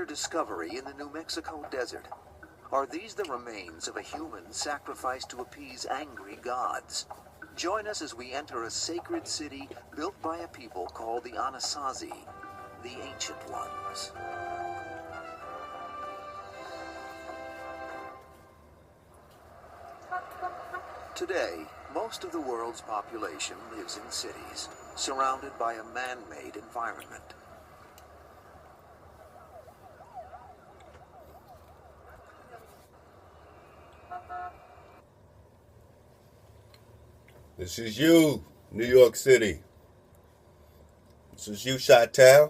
major discovery in the New Mexico desert. Are these the remains of a human sacrificed to appease angry gods? Join us as we enter a sacred city built by a people called the Anasazi, the Ancient Ones. Today, most of the world's population lives in cities, surrounded by a man-made environment. This is you, New York City. This is you, Chi-Town,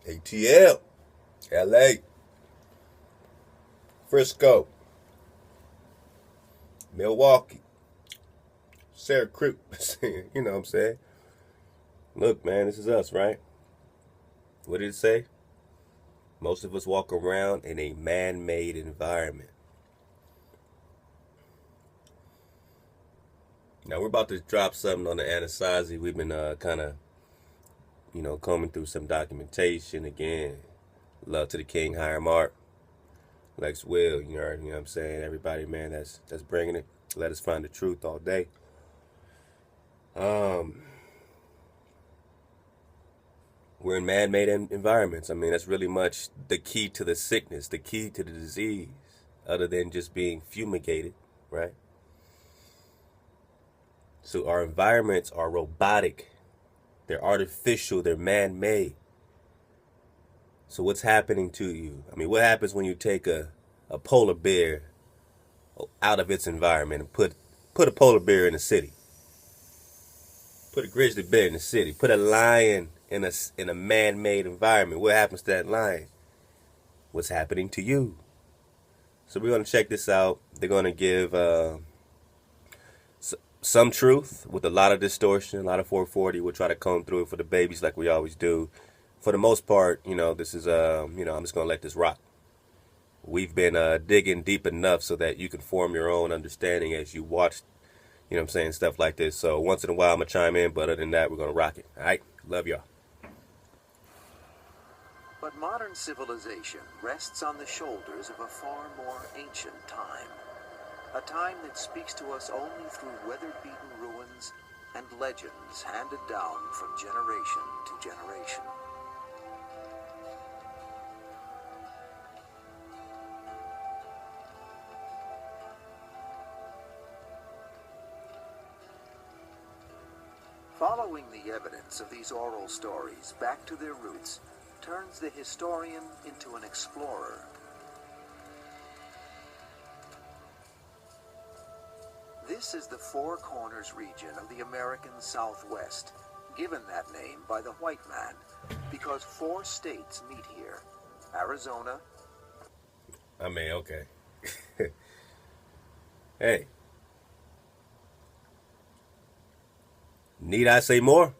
ATL, LA, Frisco, Milwaukee, Syracuse. You know what I'm saying? Look, man, this is us, right? What did it say? Most of us walk around in a man-made environment. Now, we're about to drop something on the Anasazi. We've been kind of, combing through some documentation. Again, love to the King, Higher Mark, Lex Will, you know what I'm saying? Everybody, man, that's bringing it. Let us find the truth all day. We're in man-made environments. I mean, that's really much the key to the sickness, the key to the disease, other than just being fumigated, right? So our environments are robotic. They're artificial. They're man-made. So what's happening to you? I mean, what happens when you take a polar bear out of its environment and put a polar bear in the city? Put a grizzly bear in the city. Put a lion in a man-made environment. What happens to that lion? What's happening to you? So we're going to check this out. They're going to give some truth with a lot of distortion, a lot of 440. We'll try to comb through it for the babies like we always do. For the most part, this is, I'm just going to let this rock. We've been digging deep enough so that you can form your own understanding as you watch, stuff like this. So once in a while, I'm going to chime in, but other than that, we're going to rock it. All right? Love y'all. But modern civilization rests on the shoulders of a far more ancient time. A time that speaks to us only through weather-beaten ruins and legends handed down from generation to generation. Following the evidence of these oral stories back to their roots turns the historian into an explorer. This is the Four Corners region of the American Southwest, given that name by the white man, because 4 states meet here. Arizona. Okay. Hey. Need I say more?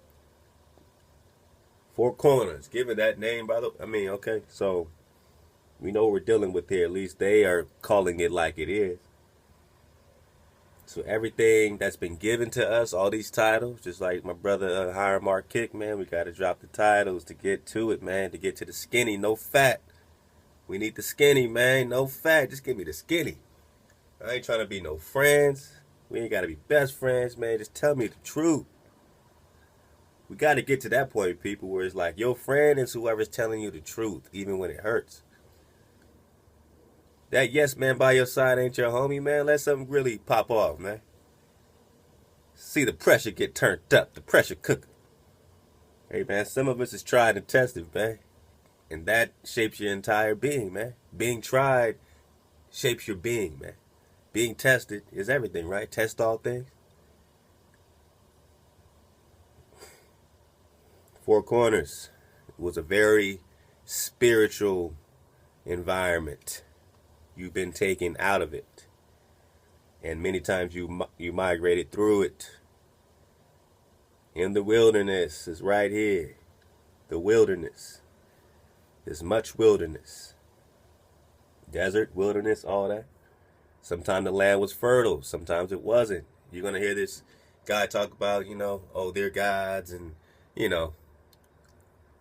4 Corners, given that name by the... okay. So, we know what we're dealing with here. At least they are calling it like it is. So everything that's been given to us, all these titles, just like my brother Higher Mark Kick, man, we got to drop the titles to get to it, man, to get to the skinny, no fat. We need the skinny, man, no fat. Just give me the skinny. I ain't trying to be no friends. We ain't got to be best friends, man. Just tell me the truth. We got to get to that point, people, where it's like your friend is whoever's telling you the truth, even when it hurts. That yes man by your side ain't your homie, man. Let something really pop off, man. See the pressure get turned up, the pressure cooker. Hey, man, some of us is tried and tested, man. And that shapes your entire being, man. Being tried shapes your being, man. Being tested is everything, right? Test all things. 4 Corners was a very spiritual environment. You've been taken out of it. And many times you migrated through it. In the wilderness is right here. The wilderness. There's much wilderness. Desert, wilderness, all that. Sometimes the land was fertile. Sometimes it wasn't. You're going to hear this guy talk about, they're gods and,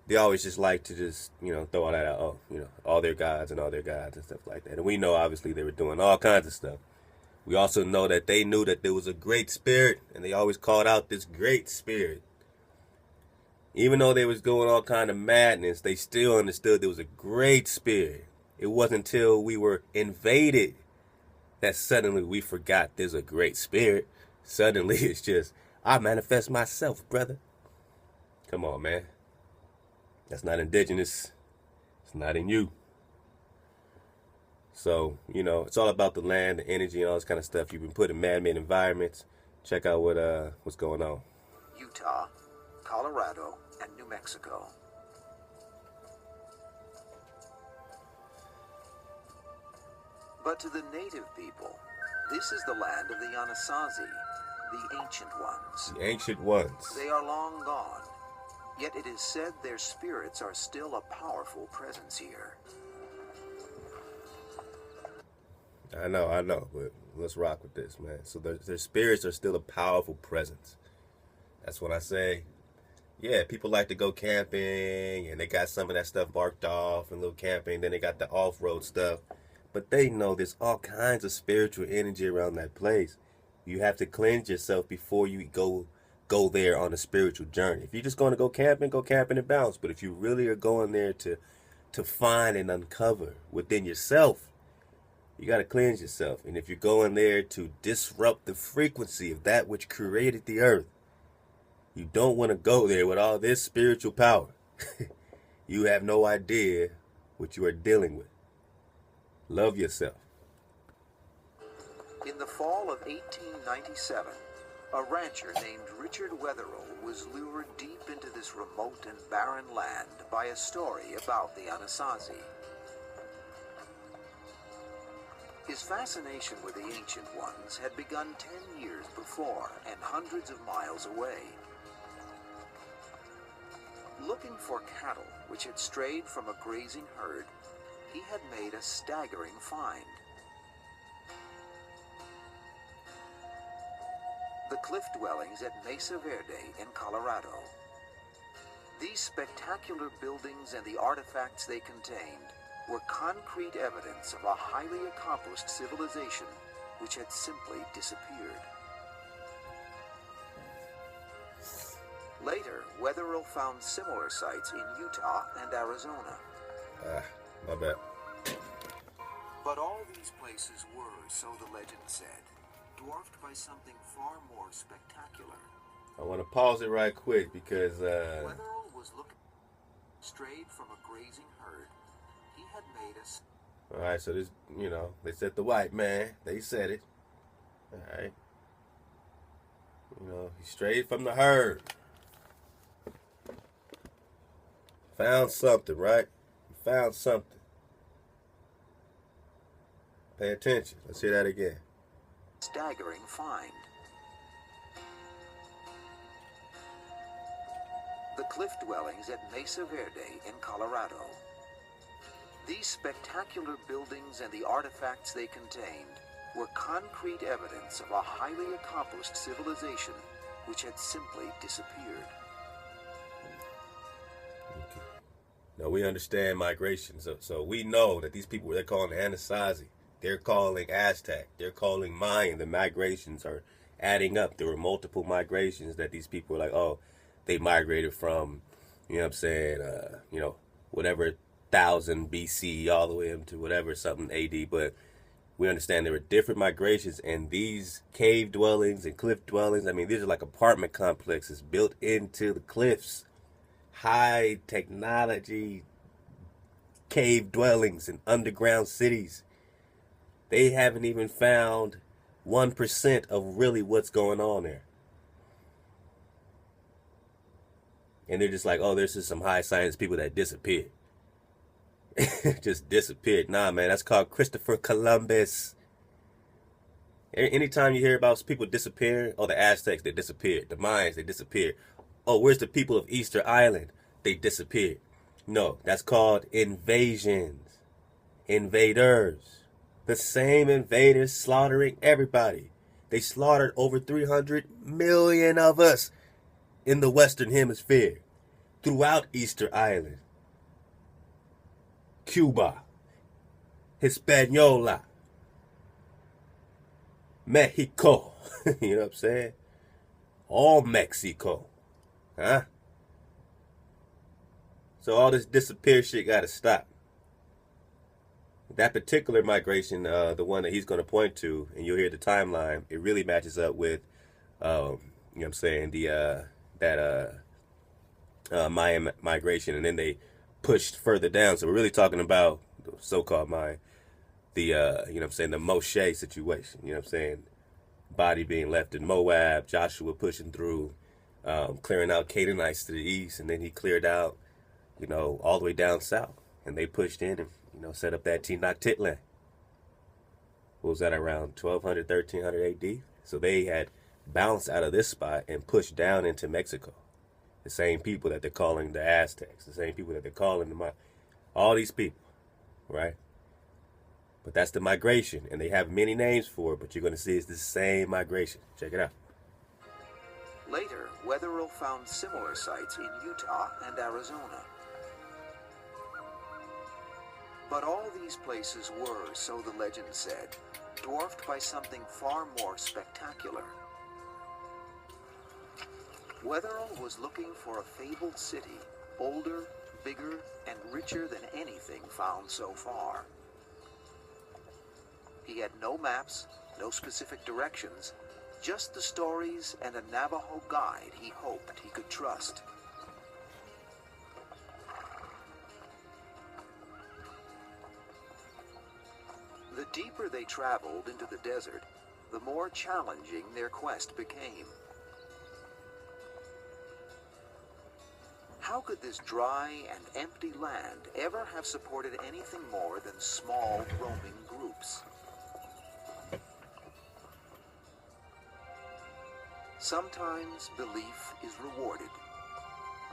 they always just like to just, throw all that out. Oh, all their gods and stuff like that. And we know, obviously, they were doing all kinds of stuff. We also know that they knew that there was a great spirit, and they always called out this great spirit. Even though they was doing all kind of madness, they still understood there was a great spirit. It wasn't until we were invaded that suddenly we forgot there's a great spirit. Suddenly it's just, I manifest myself, brother. Come on, man. That's not indigenous. It's not in you. So, it's all about the land, the energy, and all this kind of stuff. You've been put in man-made environments. Check out what's going on. Utah, Colorado, and New Mexico. But to the native people, this is the land of the Anasazi, the ancient ones. The ancient ones. They are long gone, yet it is said their spirits are still a powerful presence here. I know, but let's rock with this, man. So their spirits are still a powerful presence. That's when I say, yeah, people like to go camping, and they got some of that stuff marked off and little camping. Then they got the off-road stuff. But they know there's all kinds of spiritual energy around that place. You have to cleanse yourself before you go there on a spiritual journey. If you're just going to go camping and bounce. But if you really are going there to find and uncover within yourself, you got to cleanse yourself. And if you're going there to disrupt the frequency of that which created the earth, you don't want to go there with all this spiritual power. You have no idea what you are dealing with. Love yourself. In the fall of 1897, a rancher named Richard Wetherill was lured deep into this remote and barren land by a story about the Anasazi. His fascination with the ancient ones had begun 10 years before and hundreds of miles away. Looking for cattle which had strayed from a grazing herd, he had made a staggering find. The cliff dwellings at Mesa Verde in Colorado. These spectacular buildings and the artifacts they contained were concrete evidence of a highly accomplished civilization which had simply disappeared. Later, Wetherill found similar sites in Utah and Arizona. My bad. But all these places were, so the legend said, dwarfed by something far more spectacular. I want to pause it right quick because Wetherill was looking strayed from a grazing herd. He had made us. All right, so this, they said the white man. They said it. All right. He strayed from the herd. Found something, right? He found something. Pay attention. Let's hear that again. Staggering find. The cliff dwellings at Mesa Verde in Colorado. These spectacular buildings and the artifacts they contained were concrete evidence of a highly accomplished civilization which had simply disappeared. Okay. Now we understand migration, so we know that these people, they're calling the Anasazi, they're calling Aztec, they're calling Mayan. The migrations are adding up. There were multiple migrations that these people were like, oh, they migrated from, whatever 1000 BC all the way into whatever something AD. But we understand there were different migrations, and these cave dwellings and cliff dwellings, these are like apartment complexes built into the cliffs. High technology cave dwellings and underground cities. They haven't even found 1% of really what's going on there. And they're just like, oh, there's just some high science people that disappeared. Just disappeared. Nah, man, that's called Christopher Columbus. Anytime you hear about people disappearing, oh, the Aztecs, they disappeared. The Mayans, they disappeared. Oh, where's the people of Easter Island? They disappeared. No, that's called invasions. Invaders. The same invaders slaughtering everybody. They slaughtered over 300 million of us in the Western Hemisphere. throughout Easter Island, Cuba, Hispaniola, Mexico. You know what I'm saying? All Mexico. Huh? So all this disappear shit gotta stop. That particular migration, the one that he's going to point to, and you'll hear the timeline, it really matches up with, you know what I'm saying, Mayan migration, and then they pushed further down. So we're really talking about the so-called Mayan, you know what I'm saying, the Moshe situation, you know what I'm saying, body being left in Moab, Joshua pushing through, clearing out Canaanites to the east, and then he cleared out, you know, all the way down south, and they pushed in and, you know, set up that Tenochtitlan. What was that, around 1200, 1300 AD? So they had bounced out of this spot and pushed down into Mexico. The same people that they're calling the Aztecs, the same people that they're calling all these people, right? But that's the migration, and they have many names for it, but you're going to see it's the same migration. Check it out. Later, Wetherill found similar sites in Utah and Arizona. But all these places were, so the legend said, dwarfed by something far more spectacular. Wetherill was looking for a fabled city, older, bigger, and richer than anything found so far. He had no maps, no specific directions, just the stories and a Navajo guide he hoped he could trust. The deeper they traveled into the desert, the more challenging their quest became. How could this dry and empty land ever have supported anything more than small roaming groups? Sometimes belief is rewarded.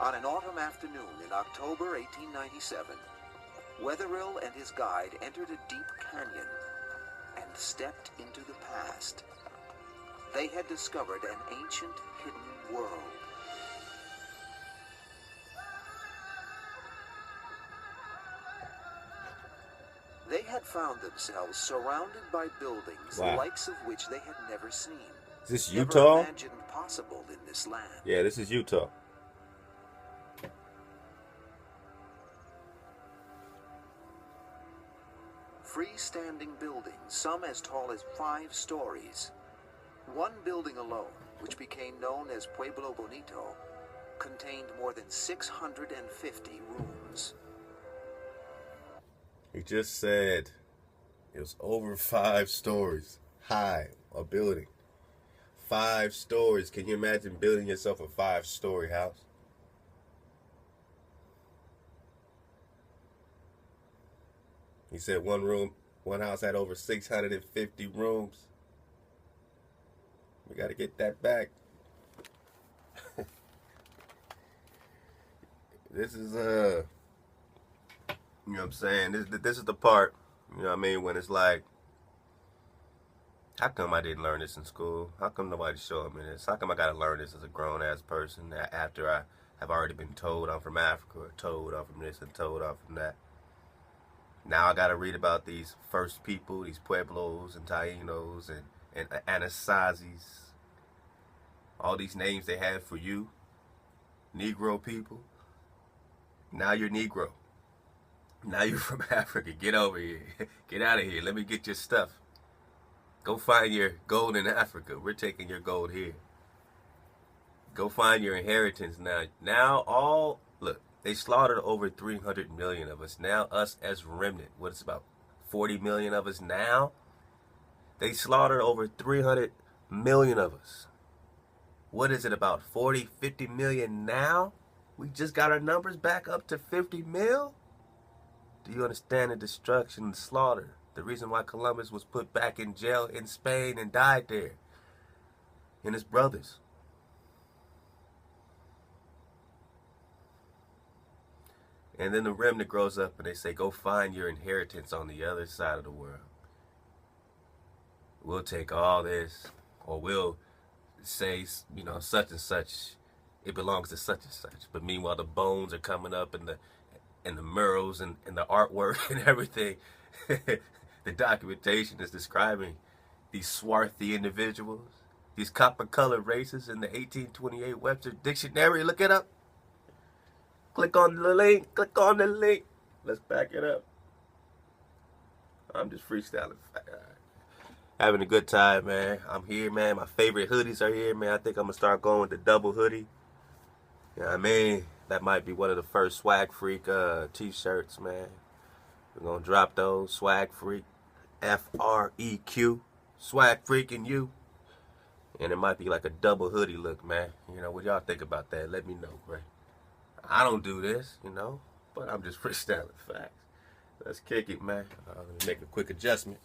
On an autumn afternoon in October 1897, Wetherill and his guide entered a deep canyon and stepped into the past. They had discovered an ancient, hidden world. They had found themselves surrounded by buildings, the likes of which they had never seen. Is this Utah? Never imagined possible in this land. Yeah, this is Utah. Freestanding buildings, some as tall as 5 stories. One building alone, which became known as Pueblo Bonito, contained more than 650 rooms. He just said it was over 5 stories high, a building. 5 stories. Can you imagine building yourself a 5-story house? He said one house had over 650 rooms. We got to get that back. This is, you know what I'm saying? This is the part, you know what I mean, when it's like, how come I didn't learn this in school? How come nobody showed me this? How come I got to learn this as a grown-ass person after I have already been told I'm from Africa, or told I'm from this and told I'm from that? Now I got to read about these first people, these Pueblos and Tainos and Anasazis. All these names they had for you, Negro people. Now you're Negro. Now you're from Africa. Get over here. Get out of here. Let me get your stuff. Go find your gold in Africa. We're taking your gold here. Go find your inheritance now. Look, they slaughtered over 300 million of us. Now us as remnant, what is about 40 million of us now? They slaughtered over 300 million of us. What is it, about 40, 50 million now? We just got our numbers back up to 50 mil? Do you understand the destruction and slaughter? The reason why Columbus was put back in jail in Spain and died there. And his brothers. And then the remnant grows up and they say, go find your inheritance on the other side of the world. We'll take all this, or we'll say, you know, such and such it belongs to such and such. But meanwhile, the bones are coming up, and the murals and the artwork and everything. The documentation is describing these swarthy individuals, these copper-colored races in the 1828 Webster Dictionary. Look it up. Click on the link. Click on the link. Let's back it up. I'm just freestyling. Having a good time, man. I'm here, man. My favorite hoodies are here, man. I think I'm going to start going with the double hoodie. You know what I mean? That might be one of the first Swag Freak t-shirts, man. We're going to drop those. Swag Freak. F-R-E-Q. Swag Freak and you. And it might be like a double hoodie look, man. You know, what y'all think about that? Let me know, man. I don't do this, you know, but I'm just freestyling facts. Let's kick it, man. Let me make a quick adjustment.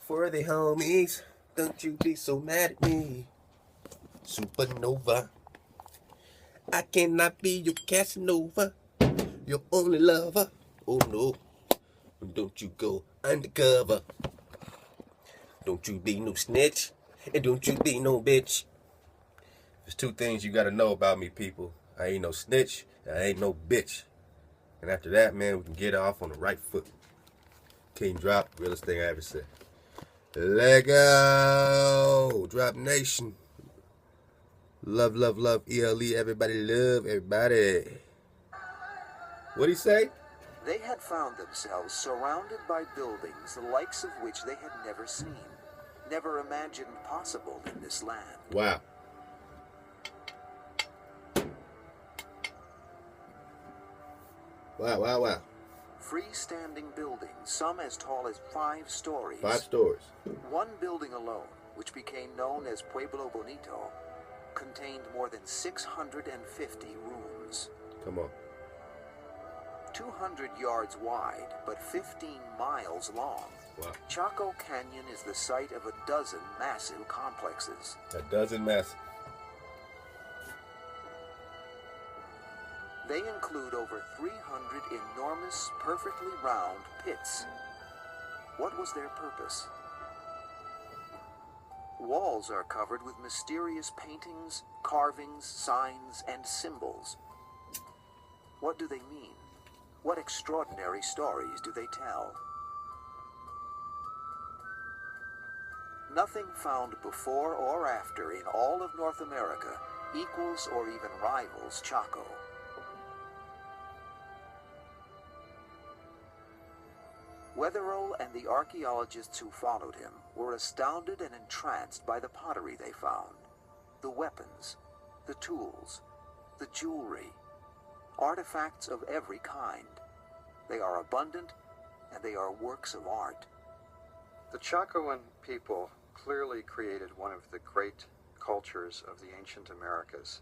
For the homies, don't you be so mad at me. Supernova. I cannot be your Casanova, your only lover. Oh no, don't you go undercover. Don't you be no snitch, and don't you be no bitch. There's two things you gotta know about me, people. I ain't no snitch, and I ain't no bitch. And after that, man, we can get off on the right foot. Kingdrop, realest thing I ever said. Lego, Drop Nation. Love, love, love, ELE, everybody love, everybody. What'd he say? They had found themselves surrounded by buildings the likes of which they had never seen, never imagined possible in this land. Wow. Wow, wow, wow. Freestanding buildings, some as tall as 5 stories. 5 stories. One building alone, which became known as Pueblo Bonito, contained more than 650 rooms. Come on. 200 yards wide, but 15 miles long. Wow. Chaco Canyon is the site of a dozen massive complexes. A dozen massive. They include over 300 enormous, perfectly round pits. What was their purpose? Walls are covered with mysterious paintings, carvings, signs, and symbols. What do they mean? What extraordinary stories do they tell? Nothing found before or after in all of North America equals or even rivals Chaco. Wetherell and the archaeologists who followed him were astounded and entranced by the pottery they found, the weapons, the tools, the jewelry, artifacts of every kind. They are abundant, and they are works of art. The Chacoan people clearly created one of the great cultures of the ancient Americas.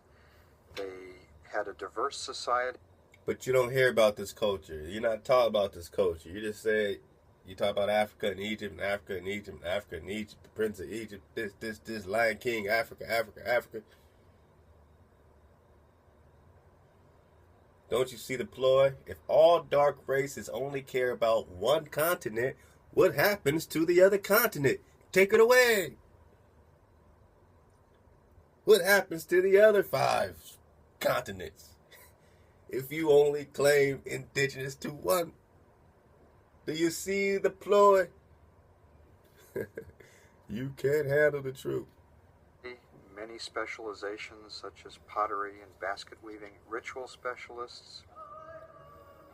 They had a diverse society. But you don't hear about this culture. You're not taught about this culture. You just say, you talk about Africa and Egypt, and Africa and Egypt, and Africa and Egypt, the Prince of Egypt, this, Lion King, Africa. Don't you see the ploy? If all dark races only care about one continent, what happens to the other continent? Take it away. What happens to the other 5 continents? If you only claim indigenous to one, do you see the ploy? You can't handle the truth. Many specializations such as pottery and basket weaving, ritual specialists.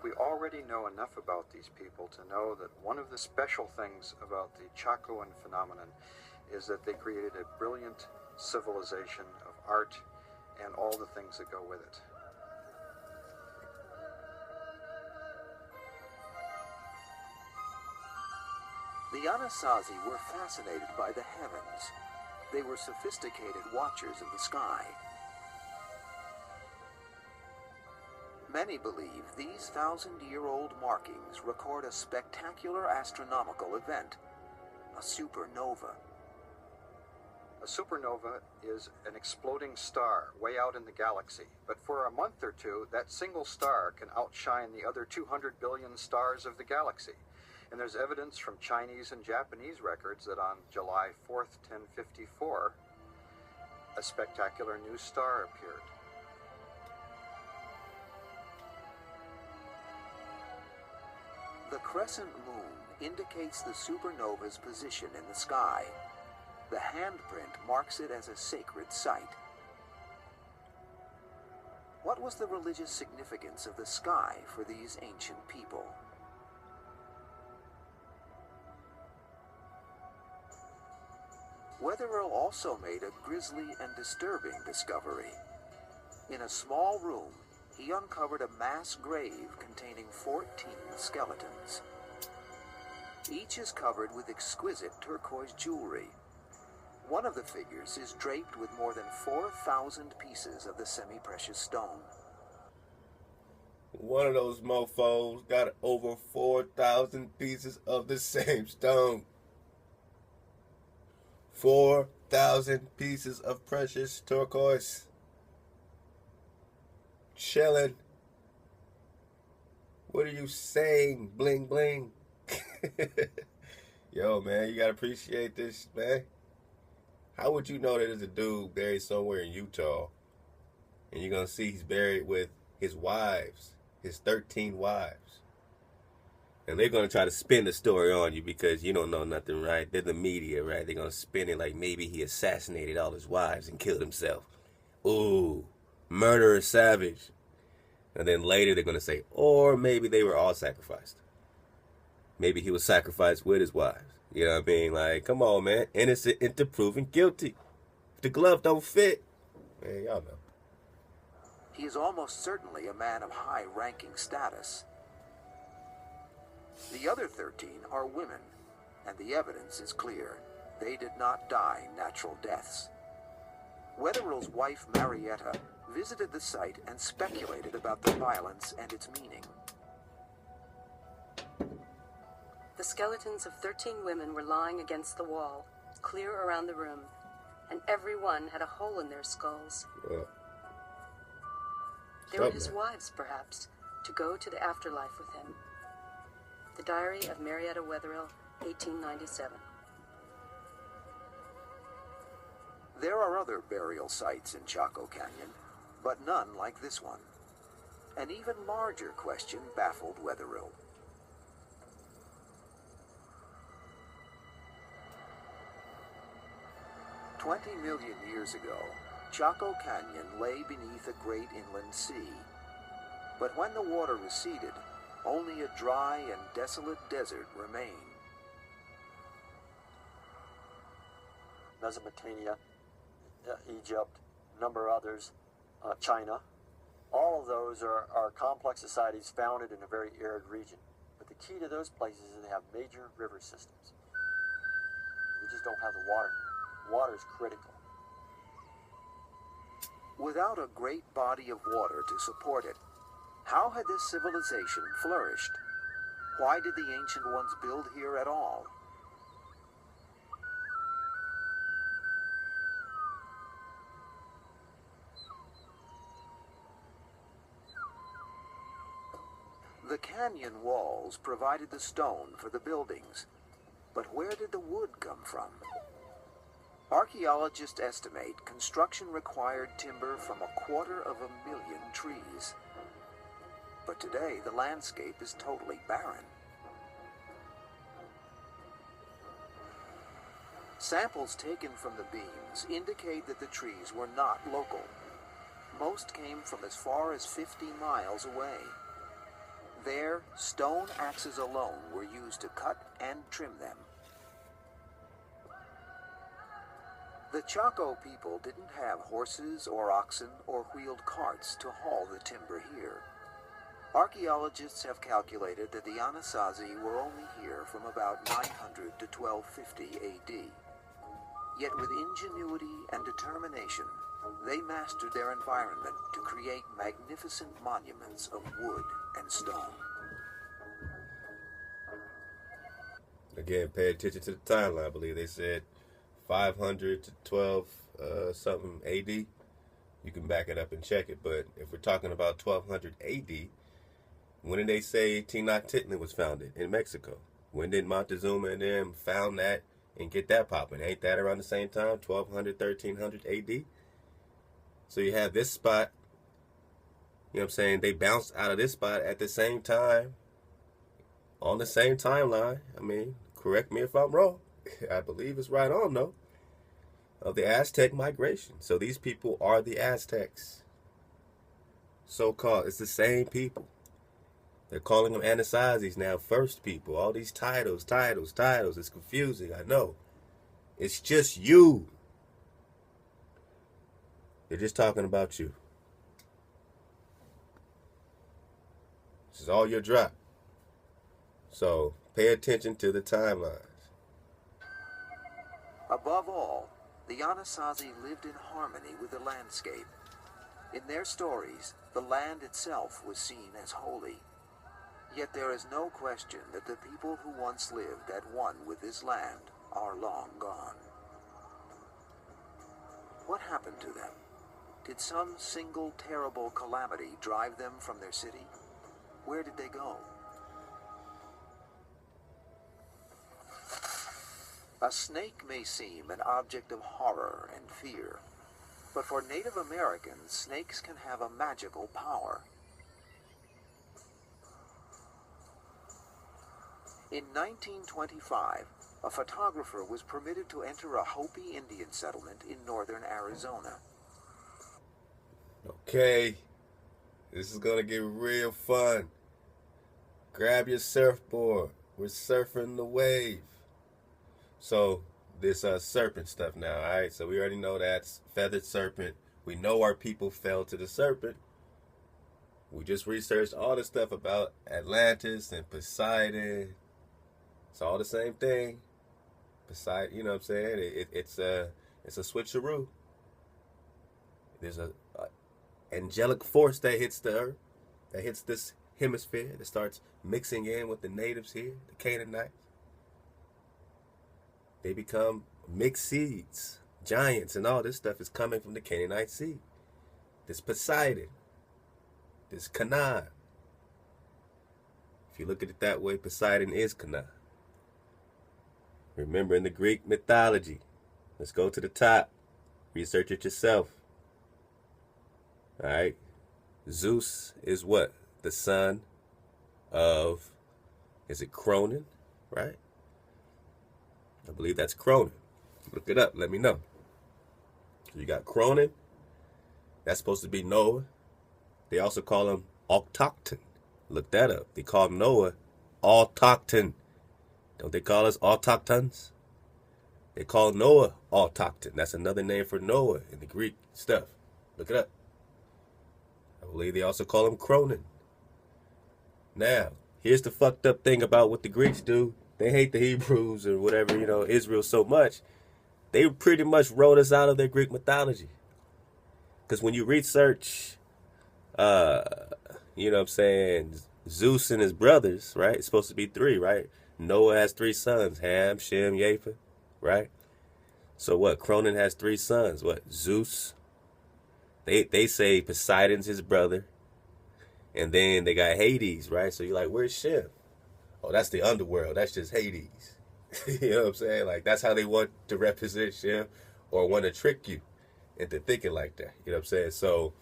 We already know enough about these people to know that one of the special things about the Chacoan phenomenon is that they created a brilliant civilization of art and all the things that go with it. The Anasazi were fascinated by the heavens. They were sophisticated watchers of the sky. Many believe these 1,000-year-old markings record a spectacular astronomical event, a supernova. A supernova is an exploding star way out in the galaxy, but for a month or two, that single star can outshine the other 200 billion stars of the galaxy. And there's evidence from Chinese and Japanese records that on July 4th, 1054, a spectacular new star appeared. The crescent moon indicates the supernova's position in the sky. The handprint marks it as a sacred site. What was the religious significance of the sky for these ancient people? Wetherill also made a grisly and disturbing discovery. In a small room, he uncovered a mass grave containing 14 skeletons. Each is covered with exquisite turquoise jewelry. One of the figures is draped with more than 4,000 pieces of the semi-precious stone. One of those mofos got over 4,000 pieces of the same stone. 4,000 pieces of precious turquoise. Chilling. What are you saying, bling bling? Yo, man, you gotta appreciate this, man. How would you know that there's a dude buried somewhere in Utah and you're gonna see he's buried with his wives, his 13 wives? And they're gonna try to spin the story on you because you don't know nothing, right? They're the media, right? They're gonna spin it like maybe he assassinated all his wives and killed himself. Ooh, murderous savage. And then later they're gonna say, or maybe they were all sacrificed. Maybe he was sacrificed with his wives. You know what I mean? Like, come on, man. Innocent into proven guilty. If the glove don't fit, man, y'all know. He is almost certainly a man of high-ranking status. The other 13 are women, and the evidence is clear. They did not die natural deaths. Wetherill's wife, Marietta, visited the site and speculated about the violence and its meaning. The skeletons of 13 women were lying against the wall, clear around the room, and every one had a hole in their skulls. They were his wives, perhaps, to go to the afterlife with him. The Diary of Marietta Wetherill, 1897. There are other burial sites in Chaco Canyon, but none like this one. An even larger question baffled Wetherill. 20 million years ago, Chaco Canyon lay beneath a great inland sea. But when the water receded, only a dry and desolate desert remained. Mesopotamia, Egypt, a number of others, China. All of those are complex societies founded in a very arid region. But the key to those places is they have major river systems. We just don't have the water. Water is critical. Without a great body of water to support it, how had this civilization flourished? Why did the ancient ones build here at all? The canyon walls provided the stone for the buildings, but where did the wood come from? Archaeologists estimate construction required timber from 250,000 trees. But today, the landscape is totally barren. Samples taken from the beams indicate that the trees were not local. Most came from as far as 50 miles away. There, stone axes alone were used to cut and trim them. The Chaco people didn't have horses or oxen or wheeled carts to haul the timber here. Archaeologists have calculated that the Anasazi were only here from about 900 to 1250 AD. Yet with ingenuity and determination, they mastered their environment to create magnificent monuments of wood and stone. Again, pay attention to the timeline. I believe they said 500 to 12 something AD. You can back it up and check it. But if we're talking about 1200 AD, when did they say Tenochtitlan was founded in Mexico? When did Montezuma and them found that and get that popping? Ain't that around the same time, 1200, 1300 AD? So you have this spot, you know what I'm saying? They bounced out of this spot at the same time on the same timeline. I mean, correct me if I'm wrong. I believe it's right on, though, of the Aztec migration. So these people are the Aztecs. So-called. It's the same people. They're calling them Anasazis now, first people. All these titles. It's confusing, I know. It's just you. They're just talking about you. This is all your drop. So pay attention to the timelines. Above all, the Anasazi lived in harmony with the landscape. In their stories, the land itself was seen as holy. Yet there is no question that the people who once lived at one with this land are long gone. What happened to them? Did some single terrible calamity drive them from their city? Where did they go? A snake may seem an object of horror and fear, but for Native Americans, snakes can have a magical power. In 1925, a photographer was permitted to enter a Hopi Indian settlement in northern Arizona. Okay, this is gonna get real fun. Grab your surfboard. We're surfing the wave. So this serpent stuff now, all right? So we already know that's feathered serpent. We know our people fell to the serpent. We just researched all the stuff about Atlantis and Poseidon. It's all the same thing. Poseidon, you know what I'm saying? It's a switcheroo. There's a angelic force that hits the earth, that hits this hemisphere, that starts mixing in with the natives here, the Canaanites. They become mixed seeds, giants, and all this stuff is coming from the Canaanite seed. This Poseidon, this Canaan. If you look at it that way, Poseidon is Canaan. Remember, in the Greek mythology, let's go to the top. Research it yourself. All right. Zeus is what? The son of, is it Cronin? Right? I believe that's Cronin. Look it up. Let me know. You got Cronin. That's supposed to be Noah. They also call him Autochton. Look that up. They call him Noah Autochton. Don't they call us Autochtons? They call Noah Autochton. That's another name for Noah in the Greek stuff. Look it up. I believe they also call him Cronin. Now, here's the fucked up thing about what the Greeks do. They hate the Hebrews or whatever, Israel so much. They pretty much wrote us out of their Greek mythology. Because when you research, you know what I'm saying, Zeus and his brothers, right? It's supposed to be three, right? Noah has 3 sons, Ham, Shem, Japheth, right? So what? Cronin has 3 sons. What? Zeus. They say Poseidon's his brother. And then they got Hades, right? So you're like, where's Shem? Oh, that's the underworld. That's just Hades. You know what I'm saying? Like, that's how they want to represent Shem or want to trick you into thinking like that. You know what I'm saying? So,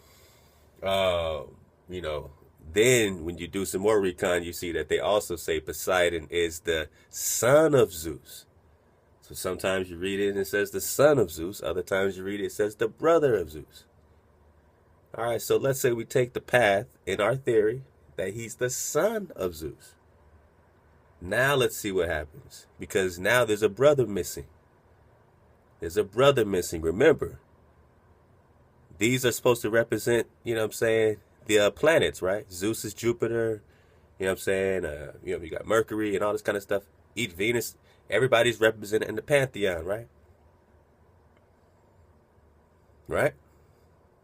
then when you do some more recon, you see that they also say Poseidon is the son of Zeus. So sometimes you read it and it says the son of Zeus. Other times you read it, it says the brother of Zeus. All right, so let's say we take the path in our theory that he's the son of Zeus. Now let's see what happens. Because now there's a brother missing. There's a brother missing. Remember, these are supposed to represent, you know what I'm saying, the planets, right? Zeus is Jupiter, you know what I'm saying? You got Mercury and all this kind of stuff. Each Venus, everybody's represented in the pantheon, right? Right?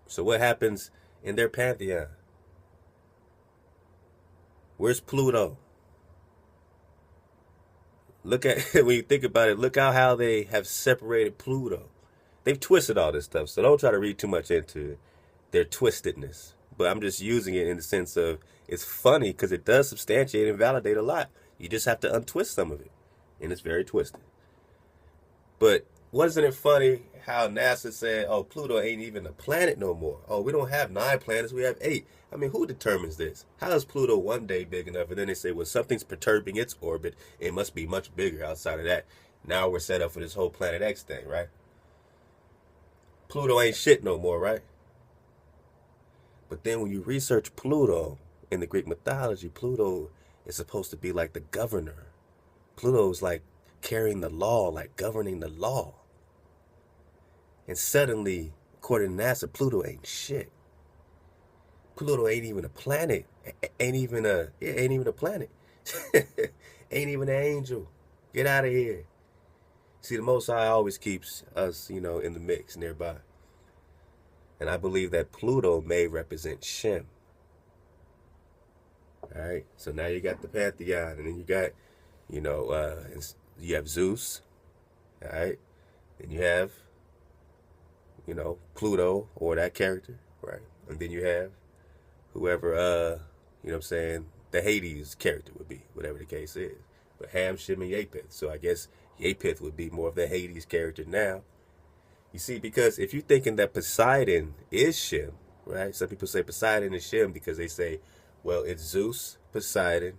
So what happens in their pantheon? Where's Pluto? Look at, when you think about it, look how they have separated Pluto. They've twisted all this stuff, so don't try to read too much into their twistedness. But I'm just using it in the sense of, it's funny because it does substantiate and validate a lot. You just have to untwist some of it, and it's very twisted. But wasn't it funny how NASA said, oh, Pluto ain't even a planet no more? Oh, we don't have 9 planets, we have 8. I mean, who determines this? How is Pluto one day big enough? And then they say, well, something's perturbing its orbit. It must be much bigger outside of that. Now we're set up for this whole Planet X thing, right? Pluto ain't shit no more, right? But then when you research Pluto in the Greek mythology, Pluto is supposed to be like the governor. Pluto is like carrying the law, like governing the law. And suddenly, according to NASA, Pluto ain't shit. Pluto ain't even a planet. Ain't even a planet. Ain't even an angel. Get out of here. See, the Most High always keeps us, in the mix nearby. And I believe that Pluto may represent Shem. All right. So now you got the pantheon, and then you got, you have Zeus. All right. Then you have, Pluto or that character, right? And then you have whoever, the Hades character would be, whatever the case is. But Ham, Shem, and Japheth. So I guess Japheth would be more of the Hades character now. You see, because if you're thinking that Poseidon is Shem, right? Some people say Poseidon is Shem because they say, well, it's Zeus, Poseidon,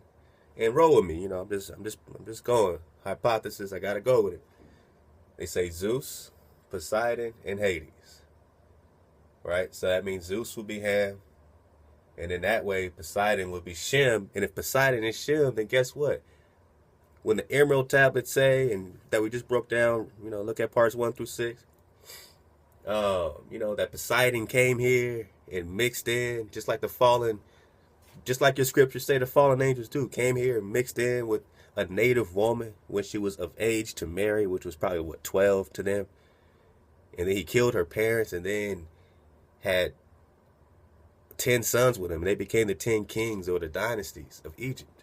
and roll with me. I'm just going. Hypothesis, I gotta go with it. They say Zeus, Poseidon, and Hades. Right? So that means Zeus will be Ham. And in that way, Poseidon will be Shem. And if Poseidon is Shem, then guess what? When the Emerald tablets say, and that we just broke down, look at parts 1 through 6. That Poseidon came here and mixed in, just like your scriptures say the fallen angels do, came here and mixed in with a native woman when she was of age to marry, which was probably, 12 to them. And then he killed her parents and then had 10 sons with him. And they became the 10 kings or the dynasties of Egypt.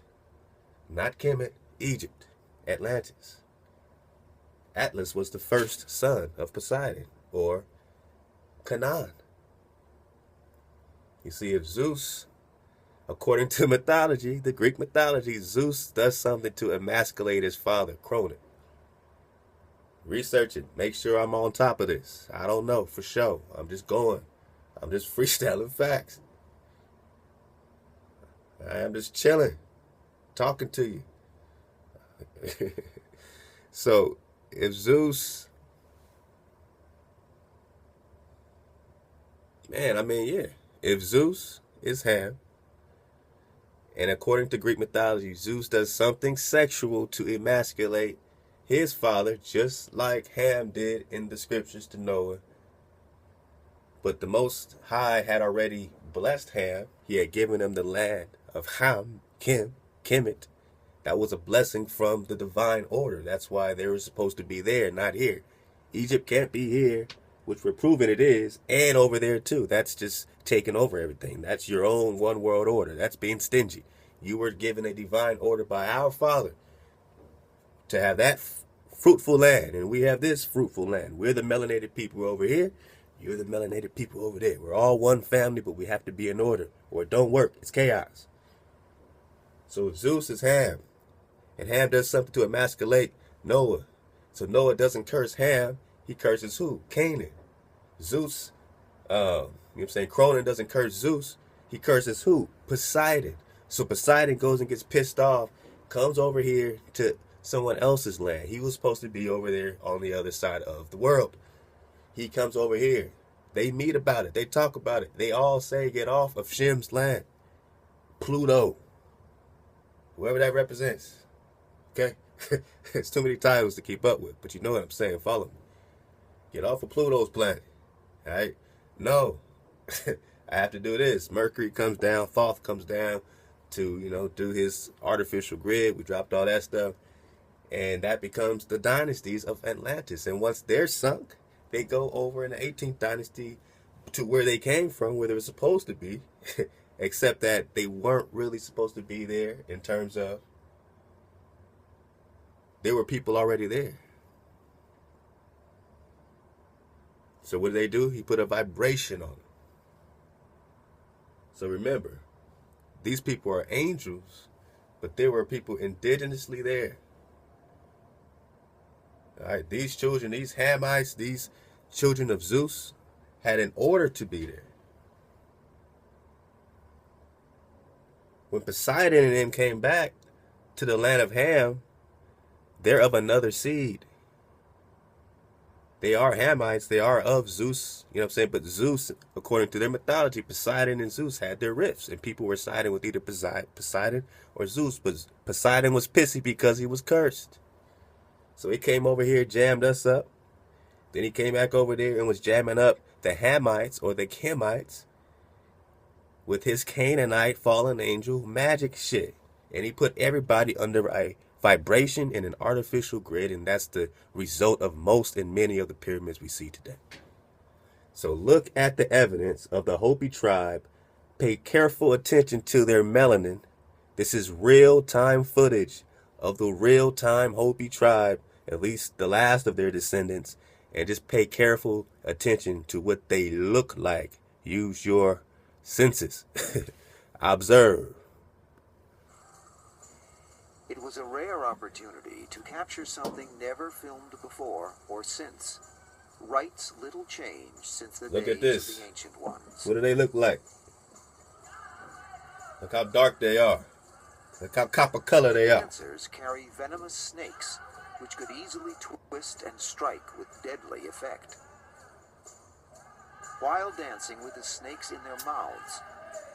Not Kemet, Egypt, Atlantis. Atlas was the first son of Poseidon, or Canaan. You see, if Zeus, according to mythology, the Greek mythology, Zeus does something to emasculate his father, Cronin. Research it. Make sure I'm on top of this. I don't know for sure. I'm just going. I'm just freestyling facts. I am just chilling, talking to you. So, if Zeus, if Zeus is Ham, and according to Greek mythology, Zeus does something sexual to emasculate his father, just like Ham did in the scriptures to Noah. But the Most High had already blessed Ham. He had given him the land of Ham, Kemet. That was a blessing from the divine order. That's why they were supposed to be there, not here. Egypt can't be here, which we're proving it is, and over there too. That's just taking over everything. That's your own one world order. That's being stingy. You were given a divine order by our Father to have that fruitful land, and we have this fruitful land. We're the melanated people over here. You're the melanated people over there. We're all one family, but we have to be in order, or it don't work. It's chaos. So if Zeus is Ham, and Ham does something to emasculate Noah, so Noah doesn't curse Ham, he curses who? Canaan. Zeus, Cronin doesn't curse Zeus, he curses who? Poseidon. So Poseidon goes and gets pissed off, comes over here to someone else's land. He was supposed to be over there on the other side of the world. He comes over here. They meet about it. They talk about it. They all say get off of Shem's land. Pluto. Whoever that represents. Okay? It's too many titles to keep up with, but you know what I'm saying. Follow me. Get off of Pluto's planet. All right? No. I have to do this. Mercury comes down. Thoth comes down to, do his artificial grid. We dropped all that stuff. And that becomes the dynasties of Atlantis. And once they're sunk, they go over in the 18th dynasty to where they came from, where they were supposed to be. Except that they weren't really supposed to be there in terms of there were people already there. So what do? He put a vibration on it. So remember, these people are angels, but there were people indigenously there. All right, these children, these Hamites, these children of Zeus, had an order to be there. When Poseidon and them came back to the land of Ham, they're of another seed. They are Hamites. They are of Zeus. You know what I'm saying? But Zeus, according to their mythology, Poseidon and Zeus had their rifts. And people were siding with either Poseidon or Zeus. But Poseidon was pissy because he was cursed. So he came over here, jammed us up. Then he came back over there and was jamming up the Hamites or the Kemites with his Canaanite fallen angel magic shit. And he put everybody under a vibration in an artificial grid, and that's the result of most and many of the pyramids we see today. So look at the evidence of the Hopi tribe. Pay careful attention to their melanin. This is real-time footage of the real-time Hopi tribe, at least the last of their descendants, and just pay careful attention to what they look like. Use your senses. Observe. It was a rare opportunity to capture something never filmed before or since. Rites little changed since the Look days at this. of the ancient ones. What do they look like? Look how dark they are. Look how copper color they are. Dancers carry venomous snakes, which could easily twist and strike with deadly effect. While dancing with the snakes in their mouths,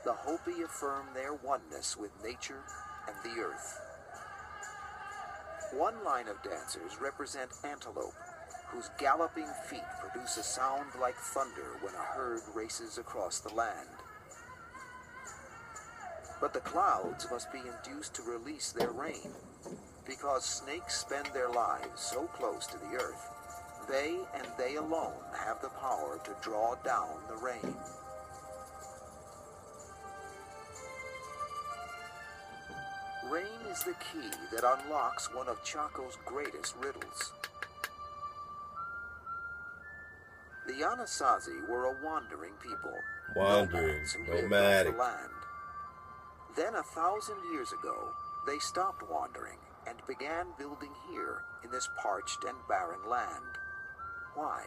the Hopi affirm their oneness with nature and the earth. One line of dancers represent antelope, whose galloping feet produce a sound like thunder when a herd races across the land. But the clouds must be induced to release their rain, because snakes spend their lives so close to the earth. They and they alone have the power to draw down the rain. Rain is the key that unlocks one of Chaco's greatest riddles. The Anasazi were a wandering people, Wandering, nomads who lived off nomadic. the land. Then 1,000 years ago, they stopped wandering and began building here in this parched and barren land. Why?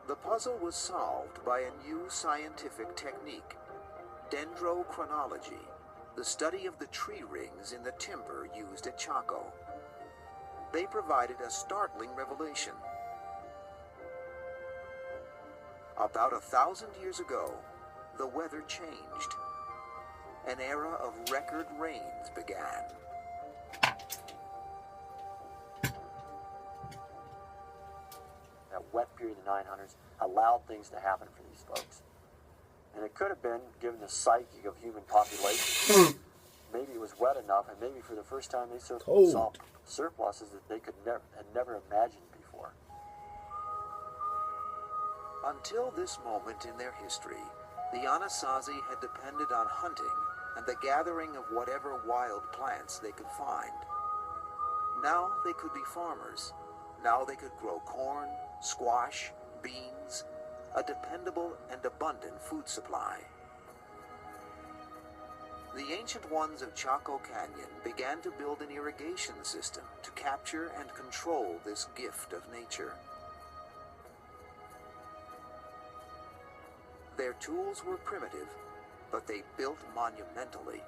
The puzzle was solved by a new scientific technique, dendrochronology, the study of the tree rings in the timber used at Chaco. They provided a startling revelation. About 1,000 years ago, the weather changed. An era of record rains began. That wet period in the 900s allowed things to happen for these folks. And it could have been, given the psyche of human population, maybe it was wet enough, and maybe for the first time they saw surpluses that they had never imagined before. Until this moment in their history, the Anasazi had depended on hunting and the gathering of whatever wild plants they could find. Now they could be farmers. Now they could grow corn, squash, beans, a dependable and abundant food supply. The ancient ones of Chaco Canyon began to build an irrigation system to capture and control this gift of nature. Their tools were primitive, but they built monumentally.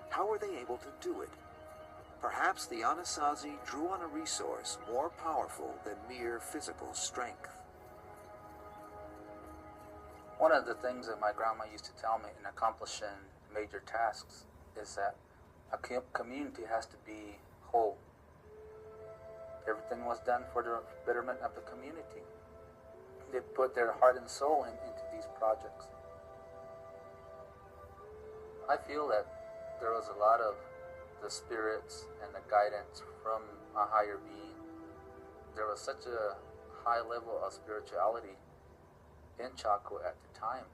How were they able to do it? Perhaps the Anasazi drew on a resource more powerful than mere physical strength. One of the things that my grandma used to tell me in accomplishing major tasks is that a community has to be whole. Everything was done for the betterment of the community. They put their heart and soul into these projects. I feel that there was a lot of the spirits and the guidance from a higher being. There was such a high level of spirituality in Chaco at the time.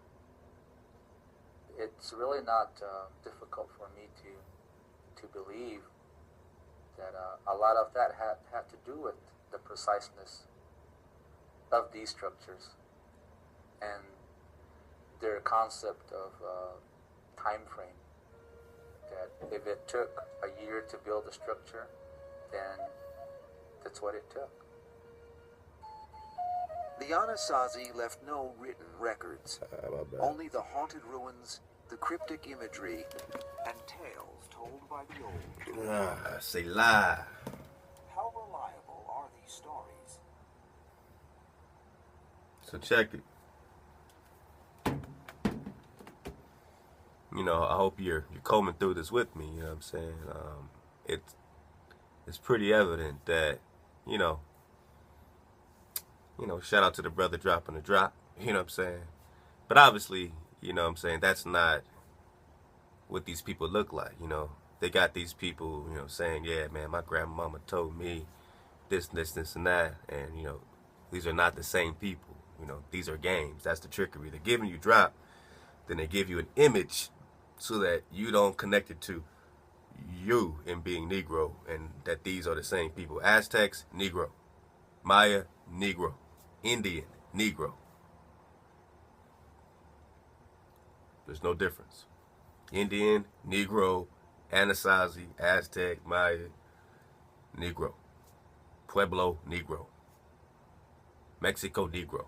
It's really not difficult for me to believe that a lot of that had to do with the preciseness of these structures and their concept of time frame, that If it took a year to build a structure, then that's what it took. The Anasazi left no written records, only the haunted ruins, the cryptic imagery, and tales told by the old. Say lie. How reliable are these stories? So check it. You know, I hope you're combing through this with me. You know what I'm saying? It's pretty evident that, you know, shout out to the brother dropping the drop. You know what I'm saying? But obviously, you know what I'm saying, that's not what these people look like. You know, they got these people, you know, saying, yeah, man, my grandmama told me this, and that. And, you know, these are not the same people. You know, these are games. That's the trickery. They're giving you drop, then they give you an image so that you don't connect it to you in being Negro, and that these are the same people. Aztecs, Negro. Maya, Negro. Indian, Negro. There's no difference. Indian, Negro, Anasazi, Aztec, Maya, Negro. Pueblo, Negro. Mexico, Negro.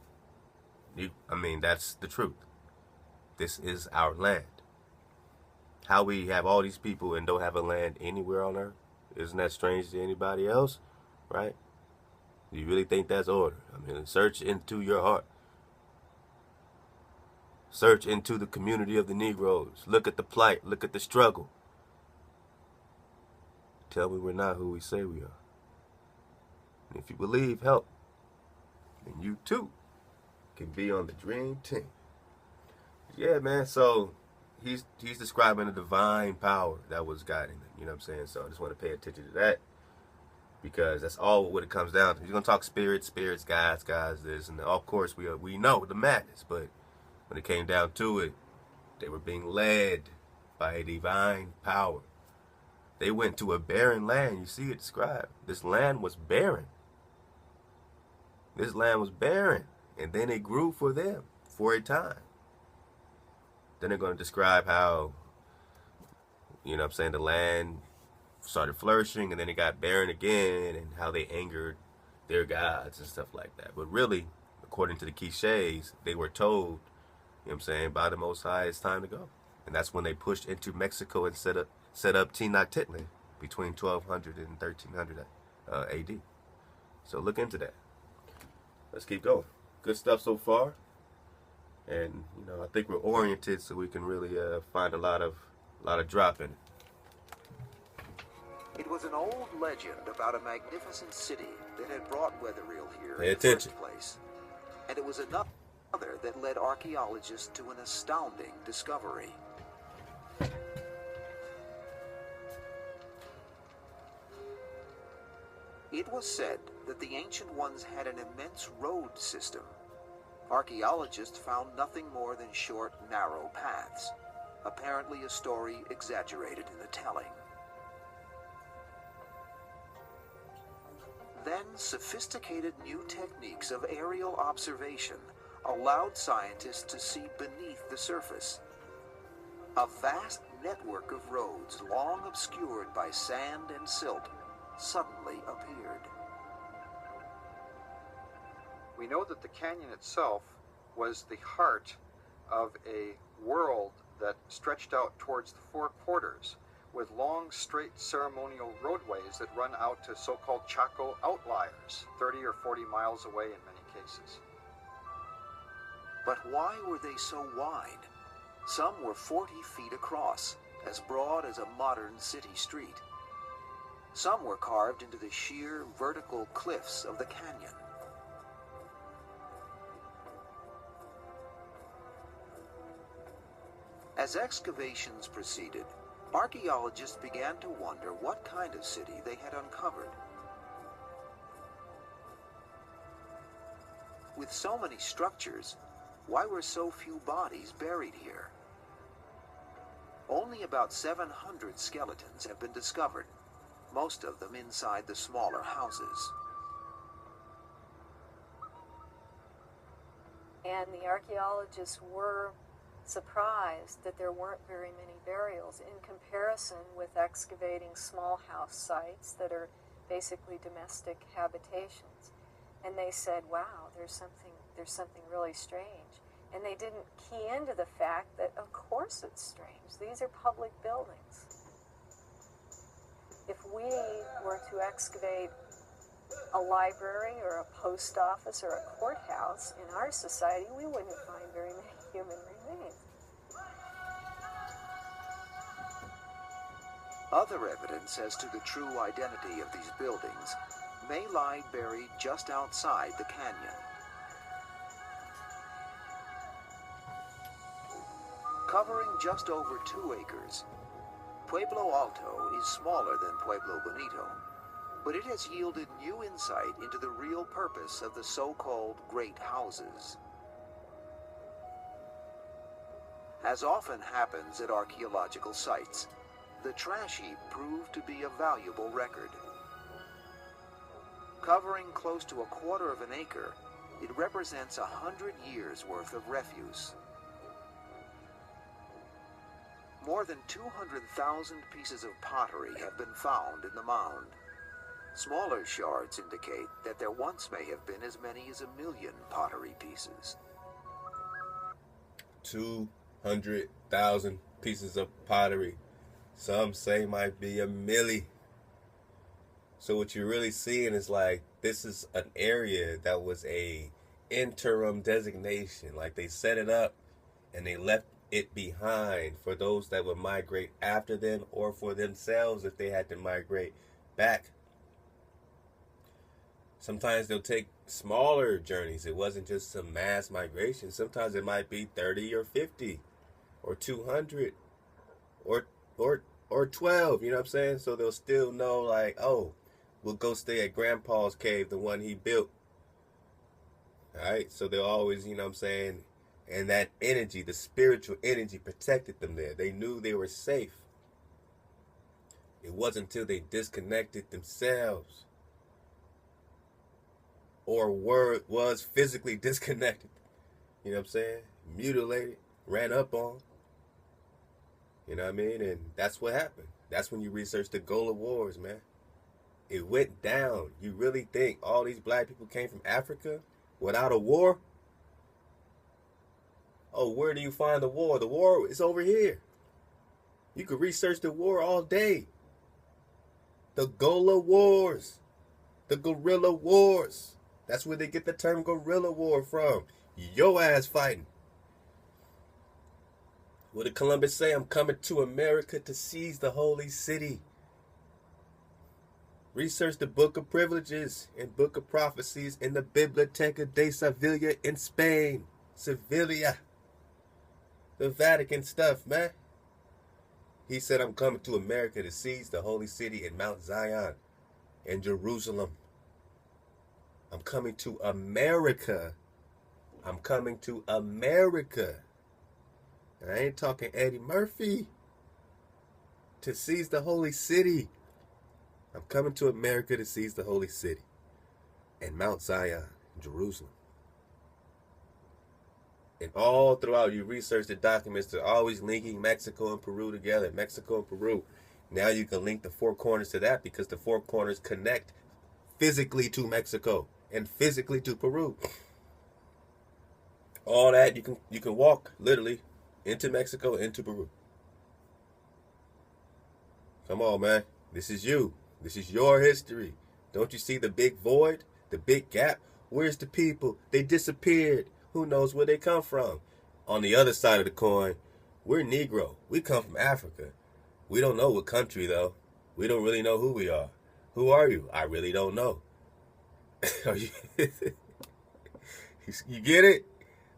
I mean, that's the truth. This is our land. How we have all these people and don't have a land anywhere on earth, isn't that strange to anybody else? Right? Do you really think that's order? I mean, search into your heart. Search into the community of the Negroes. Look at the plight. Look at the struggle. Tell me we're not who we say we are. And if you believe help, then you too can be on the dream team. Yeah, man. So he's describing the divine power that was guiding them. You know what I'm saying? So I just want to pay attention to that, because that's all what it comes down to. You're gonna talk spirits, guys, this, and of course we know the madness. But when it came down to it, they were being led by a divine power. They went to a barren land. You see it described. This land was barren. This land was barren, and then it grew for them for a time. Then they're going to describe how, you know what I'm saying, the land started flourishing, and then it got barren again, and how they angered their gods and stuff like that. But really, according to the cliches, they were told, you know what I'm saying, by the Most High, it's time to go. And that's when they pushed into Mexico and set up Tenochtitlan between 1200 and 1300 AD. So look into that. Let's keep going. Good stuff so far. And, you know, I think we're oriented so we can really find a lot of drop in it. It was an old legend about a magnificent city that had brought Weatherill here Pay in attention. the first place. And it was another that led archaeologists to an astounding discovery. It was said that the ancient ones had an immense road system. Archaeologists found nothing more than short, narrow paths. Apparently a story exaggerated in the telling. Then, sophisticated new techniques of aerial observation allowed scientists to see beneath the surface. A vast network of roads, long obscured by sand and silt, suddenly appeared. We know that the canyon itself was the heart of a world that stretched out towards the four quarters, with long, straight ceremonial roadways that run out to so-called Chaco outliers, 30 or 40 miles away in many cases. But why were they so wide? Some were 40 feet across, as broad as a modern city street. Some were carved into the sheer, vertical cliffs of the canyon. As excavations proceeded, archaeologists began to wonder what kind of city they had uncovered. With so many structures, why were so few bodies buried here? Only about 700 skeletons have been discovered, most of them inside the smaller houses. And the archaeologists were surprised that there weren't very many burials in comparison with excavating small house sites that are basically domestic habitations. And they said, wow, there's something really strange. And they didn't key into the fact that, of course it's strange. These are public buildings. If we were to excavate a library or a post office or a courthouse in our society, we wouldn't find very many human remains. Other evidence as to the true identity of these buildings may lie buried just outside the canyon. Covering just over 2 acres, Pueblo Alto is smaller than Pueblo Bonito, but it has yielded new insight into the real purpose of the so-called great houses. As often happens at archaeological sites, the trash heap proved to be a valuable record. Covering close to 1/4 of an acre, it represents 100 years' worth of refuse. More than 200,000 pieces of pottery have been found in the mound. Smaller shards indicate that there once may have been as many as 1 million pottery pieces. 200,000 pieces of pottery. Some say might be 1 milli. So what you're really seeing is like, this is an area that was a interim designation. Like they set it up and they left it behind for those that would migrate after them, or for themselves if they had to migrate back. Sometimes they'll take smaller journeys. It wasn't just some mass migration. Sometimes it might be 30 or 50 or 200 or 12, you know what I'm saying? So they'll still know, like, oh, we'll go stay at Grandpa's cave, the one he built. All right, so they'll always, you know what I'm saying, and that energy, the spiritual energy, protected them there. They knew they were safe. It wasn't until they disconnected themselves or was physically disconnected, you know what I'm saying, mutilated, ran up on, you know what I mean? And that's what happened. That's when you research the Gola Wars, man. It went down. You really think all these black people came from Africa without a war? Oh, where do you find the war? The war is over here. You could research the war all day. The Gola Wars. The guerrilla wars. That's where they get the term guerrilla war from. Yo ass fighting. What did Columbus say? I'm coming to America to seize the holy city. Research the Book of Privileges and Book of Prophecies in the Biblioteca de Sevilla in Spain. Sevilla. The Vatican stuff, man. He said, I'm coming to America to seize the holy city in Mount Zion and Jerusalem. I'm coming to America. I'm coming to America. And I ain't talking Eddie Murphy. To seize the holy city. I'm coming to America to seize the holy city and Mount Zion, Jerusalem. And all throughout, you research the documents, they're always linking Mexico and Peru together. Mexico and Peru. Now you can link the four corners to that because the four corners connect physically to Mexico and physically to Peru. All that you can walk literally into Mexico, into Peru. Come on, man. This is you. This is your history. Don't you see the big void? The big gap? Where's the people? They disappeared. Who knows where they come from? On the other side of the coin, we're Negro. We come from Africa. We don't know what country, though. We don't really know who we are. Who are you? I really don't know. You get it?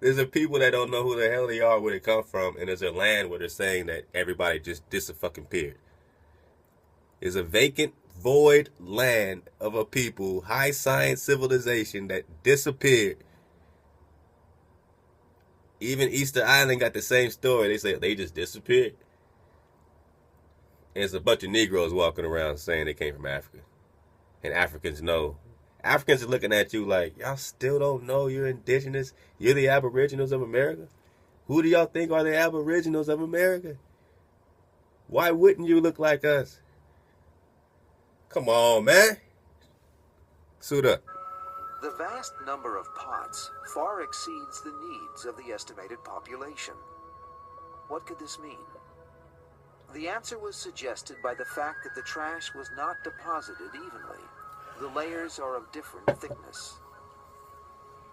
There's a people that don't know who the hell they are, where they come from, and there's a land where they're saying that everybody just disappeared. There's a vacant, void land of a people, high science civilization that disappeared. Even Easter Island got the same story. They say they just disappeared. And there's a bunch of Negroes walking around saying they came from Africa. And Africans know. Africans are looking at you like, y'all still don't know you're indigenous? You're the aboriginals of America? Who do y'all think are the aboriginals of America? Why wouldn't you look like us? Come on, man. Suit up. The vast number of pots far exceeds the needs of the estimated population. What could this mean? The answer was suggested by the fact that the trash was not deposited evenly. The layers are of different thickness.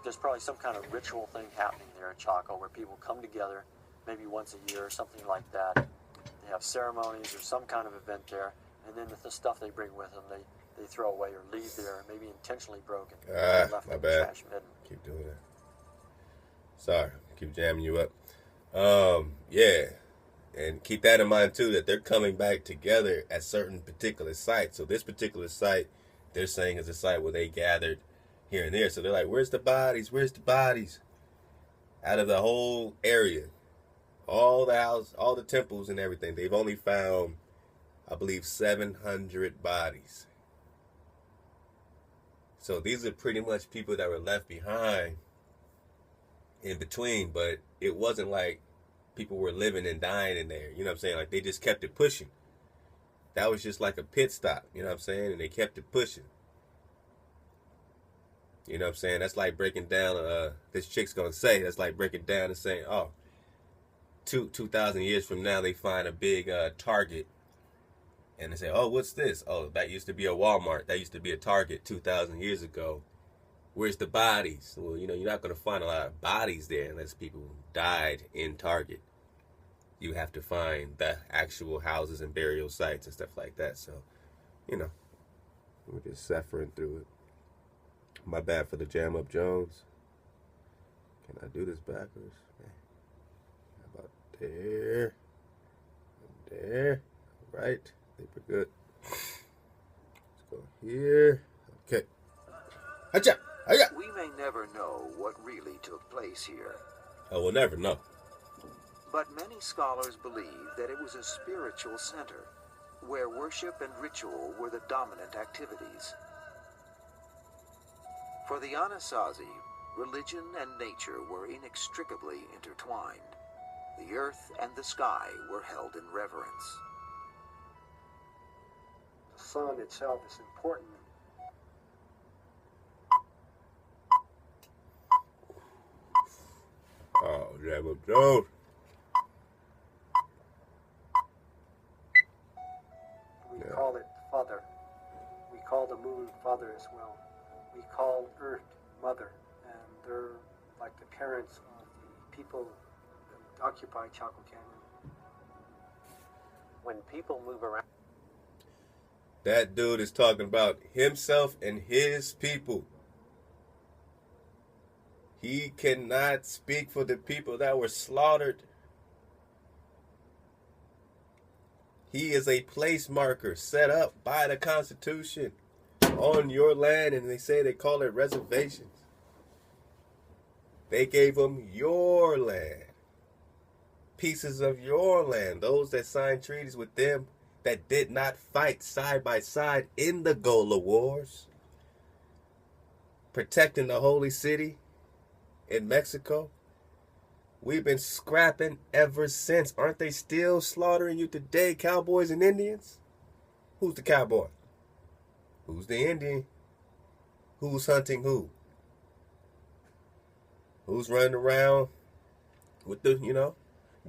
There's probably some kind of ritual thing happening there in Chaco where people come together maybe once a year or something like that. They have ceremonies or some kind of event there, and then the stuff they bring with them, they throw away or leave there, maybe intentionally broken. Left My in the bad. trash bin. Keep doing that. Sorry, keep jamming you up. Yeah, and keep that in mind too, that they're coming back together at certain particular sites. So this particular site, they're saying is a site where they gathered here and there. So they're like, where's the bodies? Where's the bodies? Out of the whole area, all the houses, all the temples and everything, they've only found, I believe, 700 bodies. So these are pretty much people that were left behind in between, but it wasn't like people were living and dying in there. You know what I'm saying? Like, they just kept it pushing. That was just like a pit stop, you know what I'm saying? And they kept it pushing. You know what I'm saying? That's like breaking down, this chick's gonna say, that's like breaking down and saying, oh, 2,000 years from now, they find a big Target. And they say, oh, what's this? Oh, that used to be a Walmart. That used to be a Target 2,000 years ago. Where's the bodies? Well, you know, you're not going to find a lot of bodies there unless people died in Target. You have to find the actual houses and burial sites and stuff like that. So, you know, we're just suffering through it. My bad for the Jam Up Jones. Can I do this backwards? How about there? There. All right. I think we're good. Let's go here. Okay. Hacha! Hacha! We may never know what really took place here, Oh, we'll never know. but many scholars believe that it was a spiritual center, where worship and ritual were the dominant activities. For the Anasazi, religion and nature were inextricably intertwined. The earth and the sky were held in reverence. The sun itself is important. Oh, Jam Up Jones. We Yeah. call it Father. We call the moon Father as well. We call Earth Mother, and they're like the parents of the people that occupy Chaco Canyon. When people move around, That dude is talking about himself and his people. He cannot speak for the people that were slaughtered. He is a place marker set up by the Constitution on your land, and they say they call it reservations. They gave them your land, pieces of your land, those that signed treaties with them that did not fight side by side in the Gola Wars, protecting the holy city in Mexico. We've been scrapping ever since. Aren't they still slaughtering you today, cowboys and Indians? Who's the cowboy? Who's the Indian? Who's hunting who? Who's running around with the,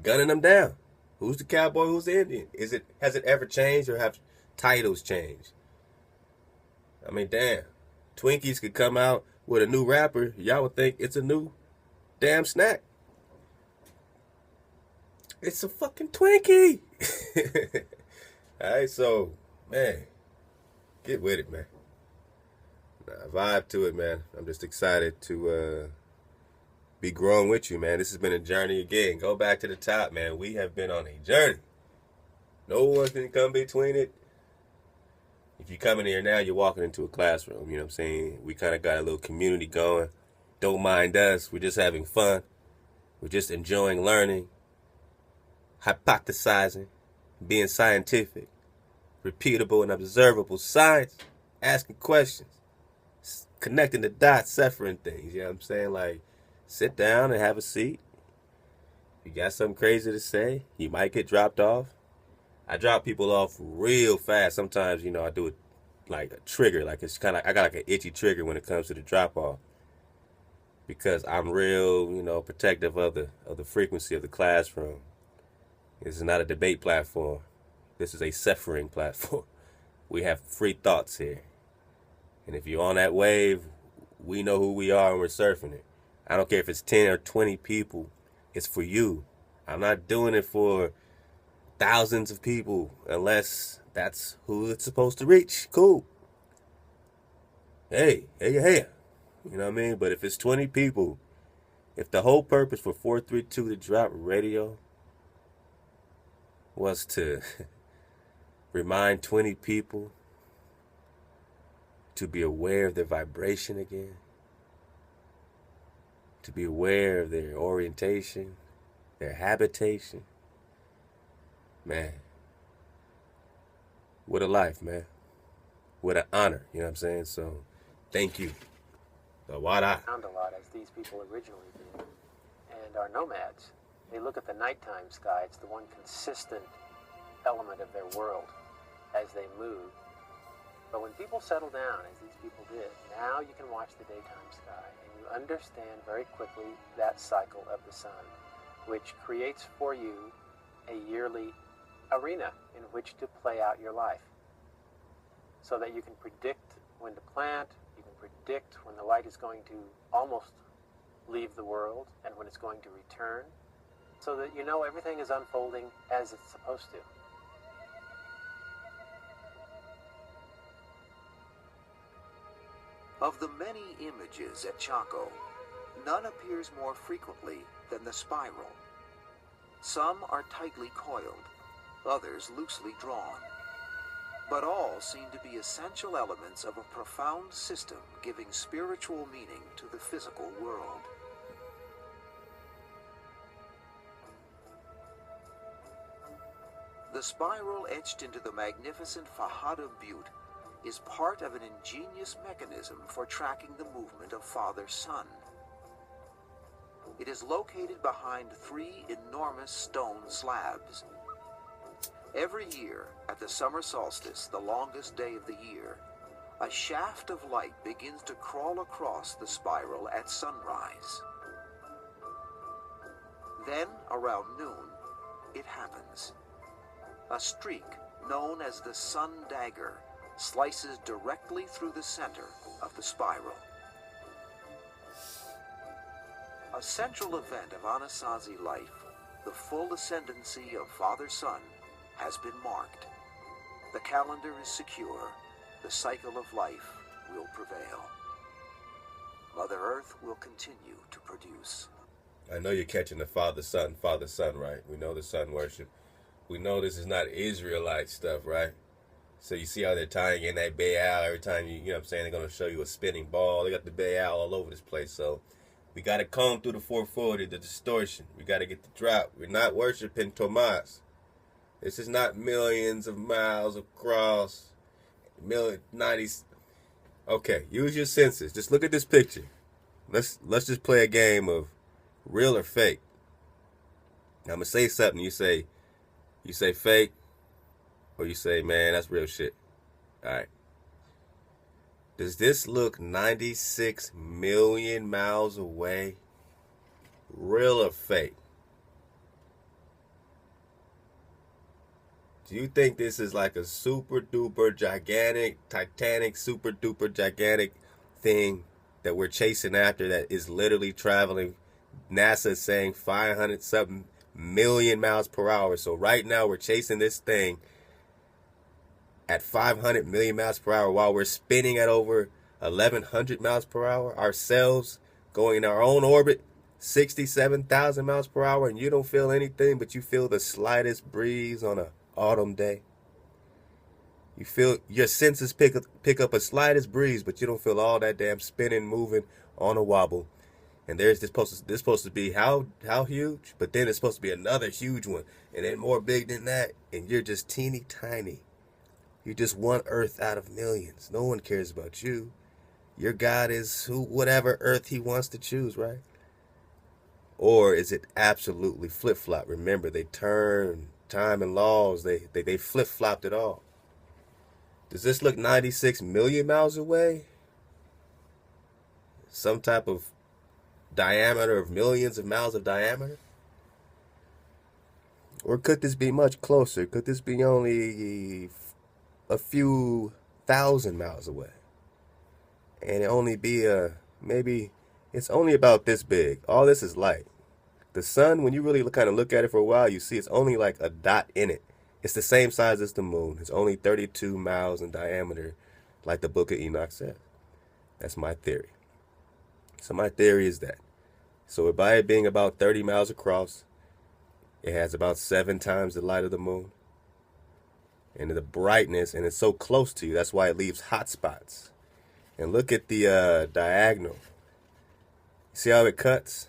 gunning them down? Who's the cowboy? Who's the Indian? Has it ever changed, or have titles changed? I mean, damn. Twinkies could come out with a new rapper. Y'all would think it's a new damn snack. It's a fucking Twinkie. Alright, so, man, get with it, man. Vibe to it, man. I'm just excited to be growing with you, man. This has been a journey again. Go back to the top, man. We have been on a journey. No one's been come between it. If you come in here now, you're walking into a classroom. You know what I'm saying? We kind of got a little community going. Don't mind us. We're just having fun. We're just enjoying learning, hypothesizing, being scientific, repeatable and observable science, asking questions, connecting the dots, severing things. You know what I'm saying? Like, sit down and have a seat. If You got something crazy to say, you might get dropped off. I drop people off real fast. Sometimes, I do it like a trigger. Like it's kind of, I got like an itchy trigger when it comes to the drop off. Because I'm real, protective of the frequency of the classroom. This is not a debate platform. This is a suffering platform. We have free thoughts here. And if you're on that wave, we know who we are and we're surfing it. I don't care if it's 10 or 20 people. It's for you. I'm not doing it for thousands of people unless that's who it's supposed to reach. Cool. Hey. You know what I mean? But if it's 20 people, if the whole purpose for 432 to drop radio was to remind 20 people to be aware of their vibration again, to be aware of their orientation, their habitation, man, what a life, man. What an honor, you know what I'm saying? So, thank you. Wada. Found a lot as these people originally did, and are nomads. They look at the nighttime sky. It's the one consistent element of their world as they move. But when people settle down, as these people did, now you can watch the daytime sky, and you understand very quickly that cycle of the sun, which creates for you a yearly arena in which to play out your life, so that you can predict when to plant, you can predict when the light is going to almost leave the world and when it's going to return, so that you know everything is unfolding as it's supposed to. Of the many images at Chaco, none appears more frequently than the spiral. Some are tightly coiled, others loosely drawn, but all seem to be essential elements of a profound system giving spiritual meaning to the physical world. The spiral etched into the magnificent Fajada Butte is part of an ingenious mechanism for tracking the movement of Father-Son. It is located behind 3 enormous stone slabs. Every year, at the summer solstice, the longest day of the year, a shaft of light begins to crawl across the spiral at sunrise. Then, around noon, it happens. A streak, known as the sun dagger, slices directly through the center of the spiral. A central event of Anasazi life, the full ascendancy of Father-Son, has been marked. The calendar is secure. The cycle of life will prevail. Mother Earth will continue to produce. I know you're catching the Father-Son, right? We know the sun worship. We know this is not Israelite stuff, right? So you see how they're tying in that Baal every time you know what I'm saying, they're going to show you a spinning ball. They got the Baal all over this place. So we got to comb through the 440, the distortion. We got to get the drop. We're not worshiping Tomas. This is not millions of miles across. 90s. Okay, use your senses. Just look at this picture. Let's just play a game of real or fake. I'm going to say something. You say fake. Or you say, man, that's real shit. All right. Does this look 96 million miles away? Real or fake? Do you think this is like a super duper gigantic, titanic, super duper gigantic thing that we're chasing after that is literally traveling? NASA is saying 500 something million miles per hour. So right now we're chasing this thing at 500 million miles per hour while we're spinning at over 1100 miles per hour ourselves, going in our own orbit 67,000 miles per hour, and you don't feel anything, but you feel the slightest breeze on an autumn day. You feel your senses pick up a slightest breeze, but you don't feel all that damn spinning, moving on a wobble. And there's this supposed to be how huge, but then it's supposed to be another huge one, and then more big than that, and you're just teeny tiny. You're just one Earth out of millions. No one cares about you. Your God is whatever Earth he wants to choose, right? Or is it absolutely flip-flop? Remember, they turn time and laws. They flip-flopped it all. Does this look 96 million miles away? Some type of diameter of millions of miles of diameter? Or could this be much closer? Could this be only a few thousand miles away? And it only be maybe it's only about this big. All this is light. The sun, when you really kind of look at it for a while, you see it's only like a dot in it. It's the same size as the moon. It's only 32 miles in diameter, like the book of Enoch says. That's my theory. So my theory is that. So by it being about 30 miles across, it has about 7 times the light of the moon. And the brightness, and it's so close to you, that's why it leaves hot spots. And look at the diagonal. See how it cuts?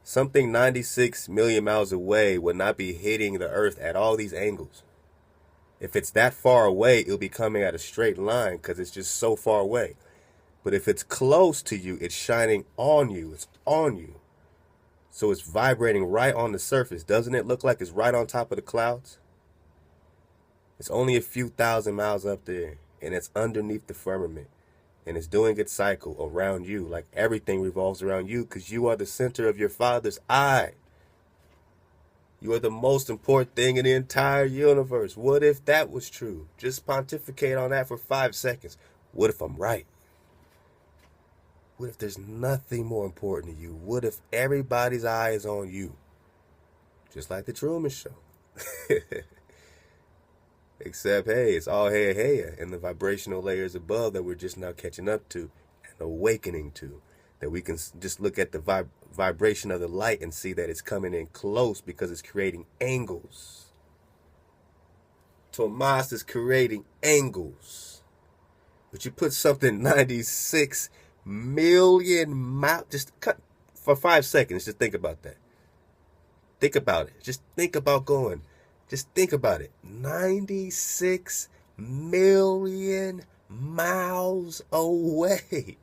Something 96 million miles away would not be hitting the earth at all these angles. If it's that far away, it'll be coming at a straight line because it's just so far away. But if it's close to you, it's shining on you. It's on you. So it's vibrating right on the surface. Doesn't it look like it's right on top of the clouds? It's only a few thousand miles up there, and it's underneath the firmament. And it's doing its cycle around you, like everything revolves around you, because you are the center of your Father's eye. You are the most important thing in the entire universe. What if that was true? Just pontificate on that for 5 seconds. What if I'm right? What if there's nothing more important to you? What if everybody's eye is on you? Just like the Truman Show. Except, hey, it's all hey, and the vibrational layers above that we're just now catching up to and awakening to. That we can just look at the vibration of the light and see that it's coming in close because it's creating angles. Tomas is creating angles. But you put something 96 million miles, just cut for 5 seconds, just think about that. Think about it. Just think about going. Just think about it. 96 million miles away.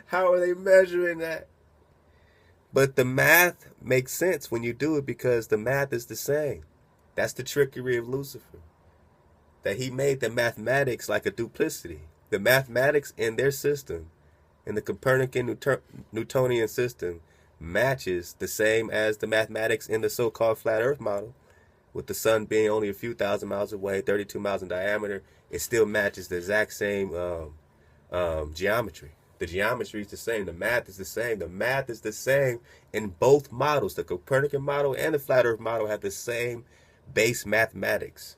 How are they measuring that? But the math makes sense when you do it because the math is the same. That's the trickery of Lucifer. That he made the mathematics like a duplicity. The mathematics in their system, in the Copernican Newtonian system, matches the same as the mathematics in the so-called flat earth model. With the sun being only a few thousand miles away, 32 miles in diameter, it still matches the exact same geometry. The geometry is the same. The math is the same. The math is the same in both models. The Copernican model and the flat earth model have the same base mathematics.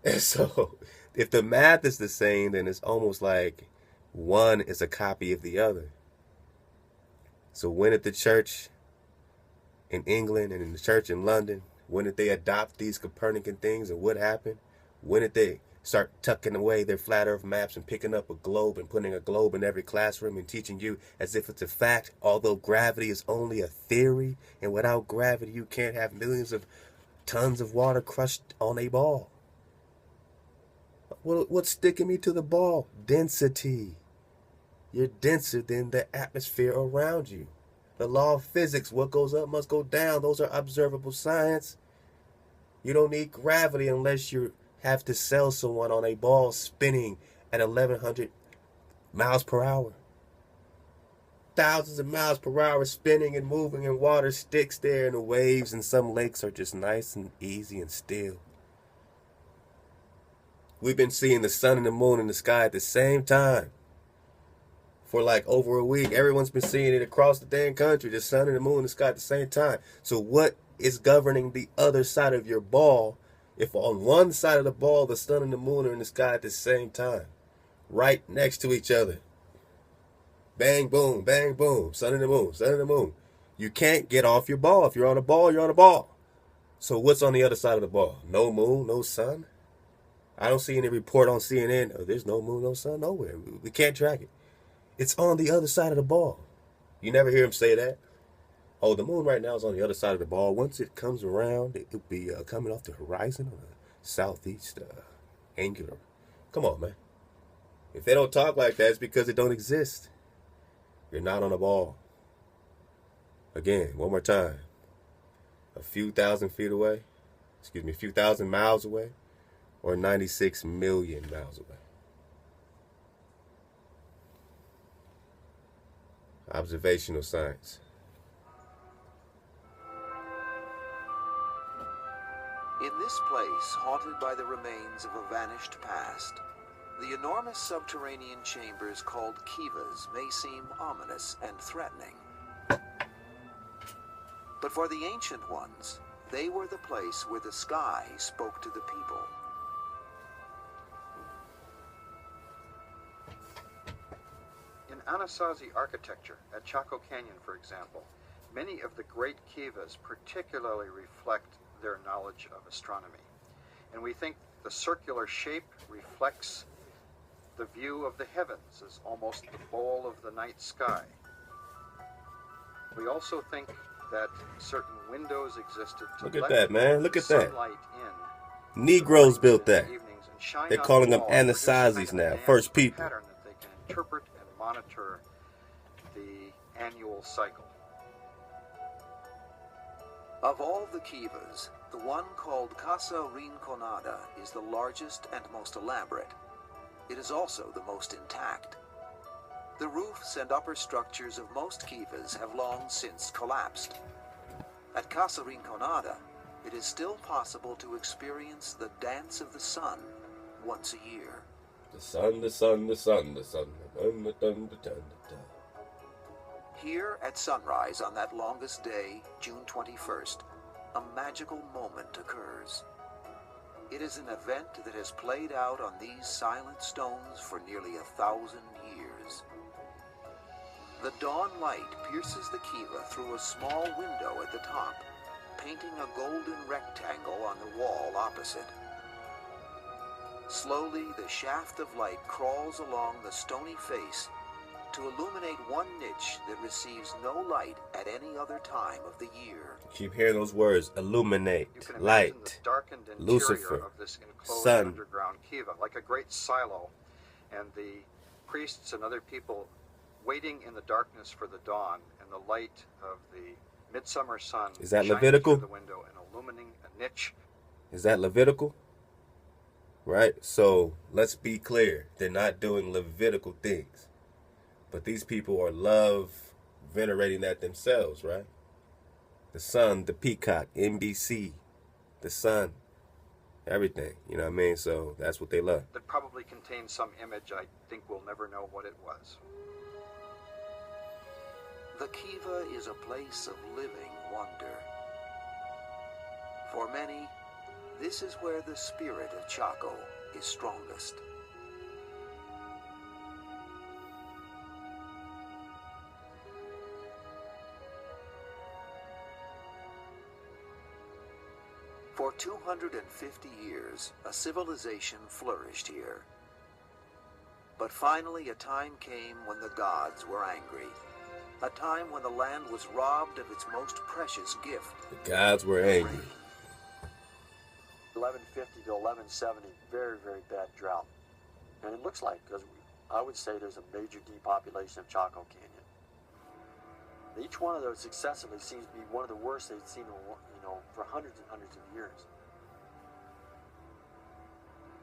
And so if the math is the same, then it's almost like one is a copy of the other. So when did the church in England and in the church in London, when did they adopt these Copernican things and what happened? When did they start tucking away their flat earth maps and picking up a globe and putting a globe in every classroom and teaching you as if it's a fact, although gravity is only a theory, and without gravity you can't have millions of tons of water crushed on a ball. What's sticking me to the ball? Density. You're denser than the atmosphere around you. The law of physics, what goes up must go down. Those are observable science. You don't need gravity unless you have to sell someone on a ball spinning at 1,100 miles per hour. Thousands of miles per hour spinning and moving, and water sticks there, and the waves in some lakes are just nice and easy and still. We've been seeing the sun and the moon in the sky at the same time for like over a week. Everyone's been seeing it across the damn country, the sun and the moon in the sky at the same time. So what is governing the other side of your ball if on one side of the ball the sun and the moon are in the sky at the same time, right next to each other? Bang, boom, sun and the moon, sun and the moon. You can't get off your ball. If you're on a ball, you're on a ball. So what's on the other side of the ball? No moon, no sun? I don't see any report on CNN. Oh, there's no moon, no sun, nowhere. We can't track it. It's on the other side of the ball. You never hear him say that. Oh, the moon right now is on the other side of the ball. Once it comes around, it'll be coming off the horizon on the southeast angular. Come on, man. If they don't talk like that, it's because it don't exist. You're not on a ball. Again, one more time. A few thousand feet away, a few thousand miles away, or 96 million miles away. Observational science. In this place, haunted by the remains of a vanished past, the enormous subterranean chambers called kivas may seem ominous and threatening. But for the ancient ones, they were the place where the sky spoke to the people. In Anasazi architecture, at Chaco Canyon, for example, many of the great kivas particularly reflect their knowledge of astronomy. And we think the circular shape reflects the view of the heavens as almost the bowl of the night sky. We also think that certain windows existed to Look at let that, man. Look at that. sunlight in. Negroes built that. Evenings and shine They're on calling the them wall, produce a Anasazis kind of now, dance first people. pattern that they can interpret and monitor the annual cycle. Of all the kivas, the one called Casa Rinconada is the largest and most elaborate. It is also the most intact. The roofs and upper structures of most kivas have long since collapsed. At Casa Rinconada, it is still possible to experience the dance of the sun once a year. The sun, the sun, the sun, the sun. Dun, dun, dun, dun, dun, dun. Here at sunrise on that longest day, June 21st, a magical moment occurs. It is an event that has played out on these silent stones for nearly 1,000 years. The dawn light pierces the kiva through a small window at the top, painting a golden rectangle on the wall opposite. Slowly, the shaft of light crawls along the stony face to illuminate one niche that receives no light at any other time of the year. Keep hearing those words: illuminate, You can imagine light, the darkened interior Lucifer, of this enclosed sun. underground kiva, like a great silo, and the priests and other people waiting in the darkness for the dawn and the light of the midsummer sun. Is that shining Levitical? through the window and illumining a niche. Is that Levitical? Right? So let's be clear. They're not doing Levitical things. But these people are venerating that themselves, right? The sun, the peacock, NBC, the sun, everything. You know what I mean? So that's what they love. That probably contains some image. I think we'll never know what it was. The kiva is a place of living wonder. For many, this is where the spirit of Chaco is strongest. For 250 years, a civilization flourished here. But finally, a time came when the gods were angry. A time when the land was robbed of its most precious gift. The gods were angry. 1150 to 1170, very, very bad drought. And it looks like, because I would say there's a major depopulation of Chaco Canyon. Each one of those successively seems to be one of the worst they've seen for hundreds and hundreds of years.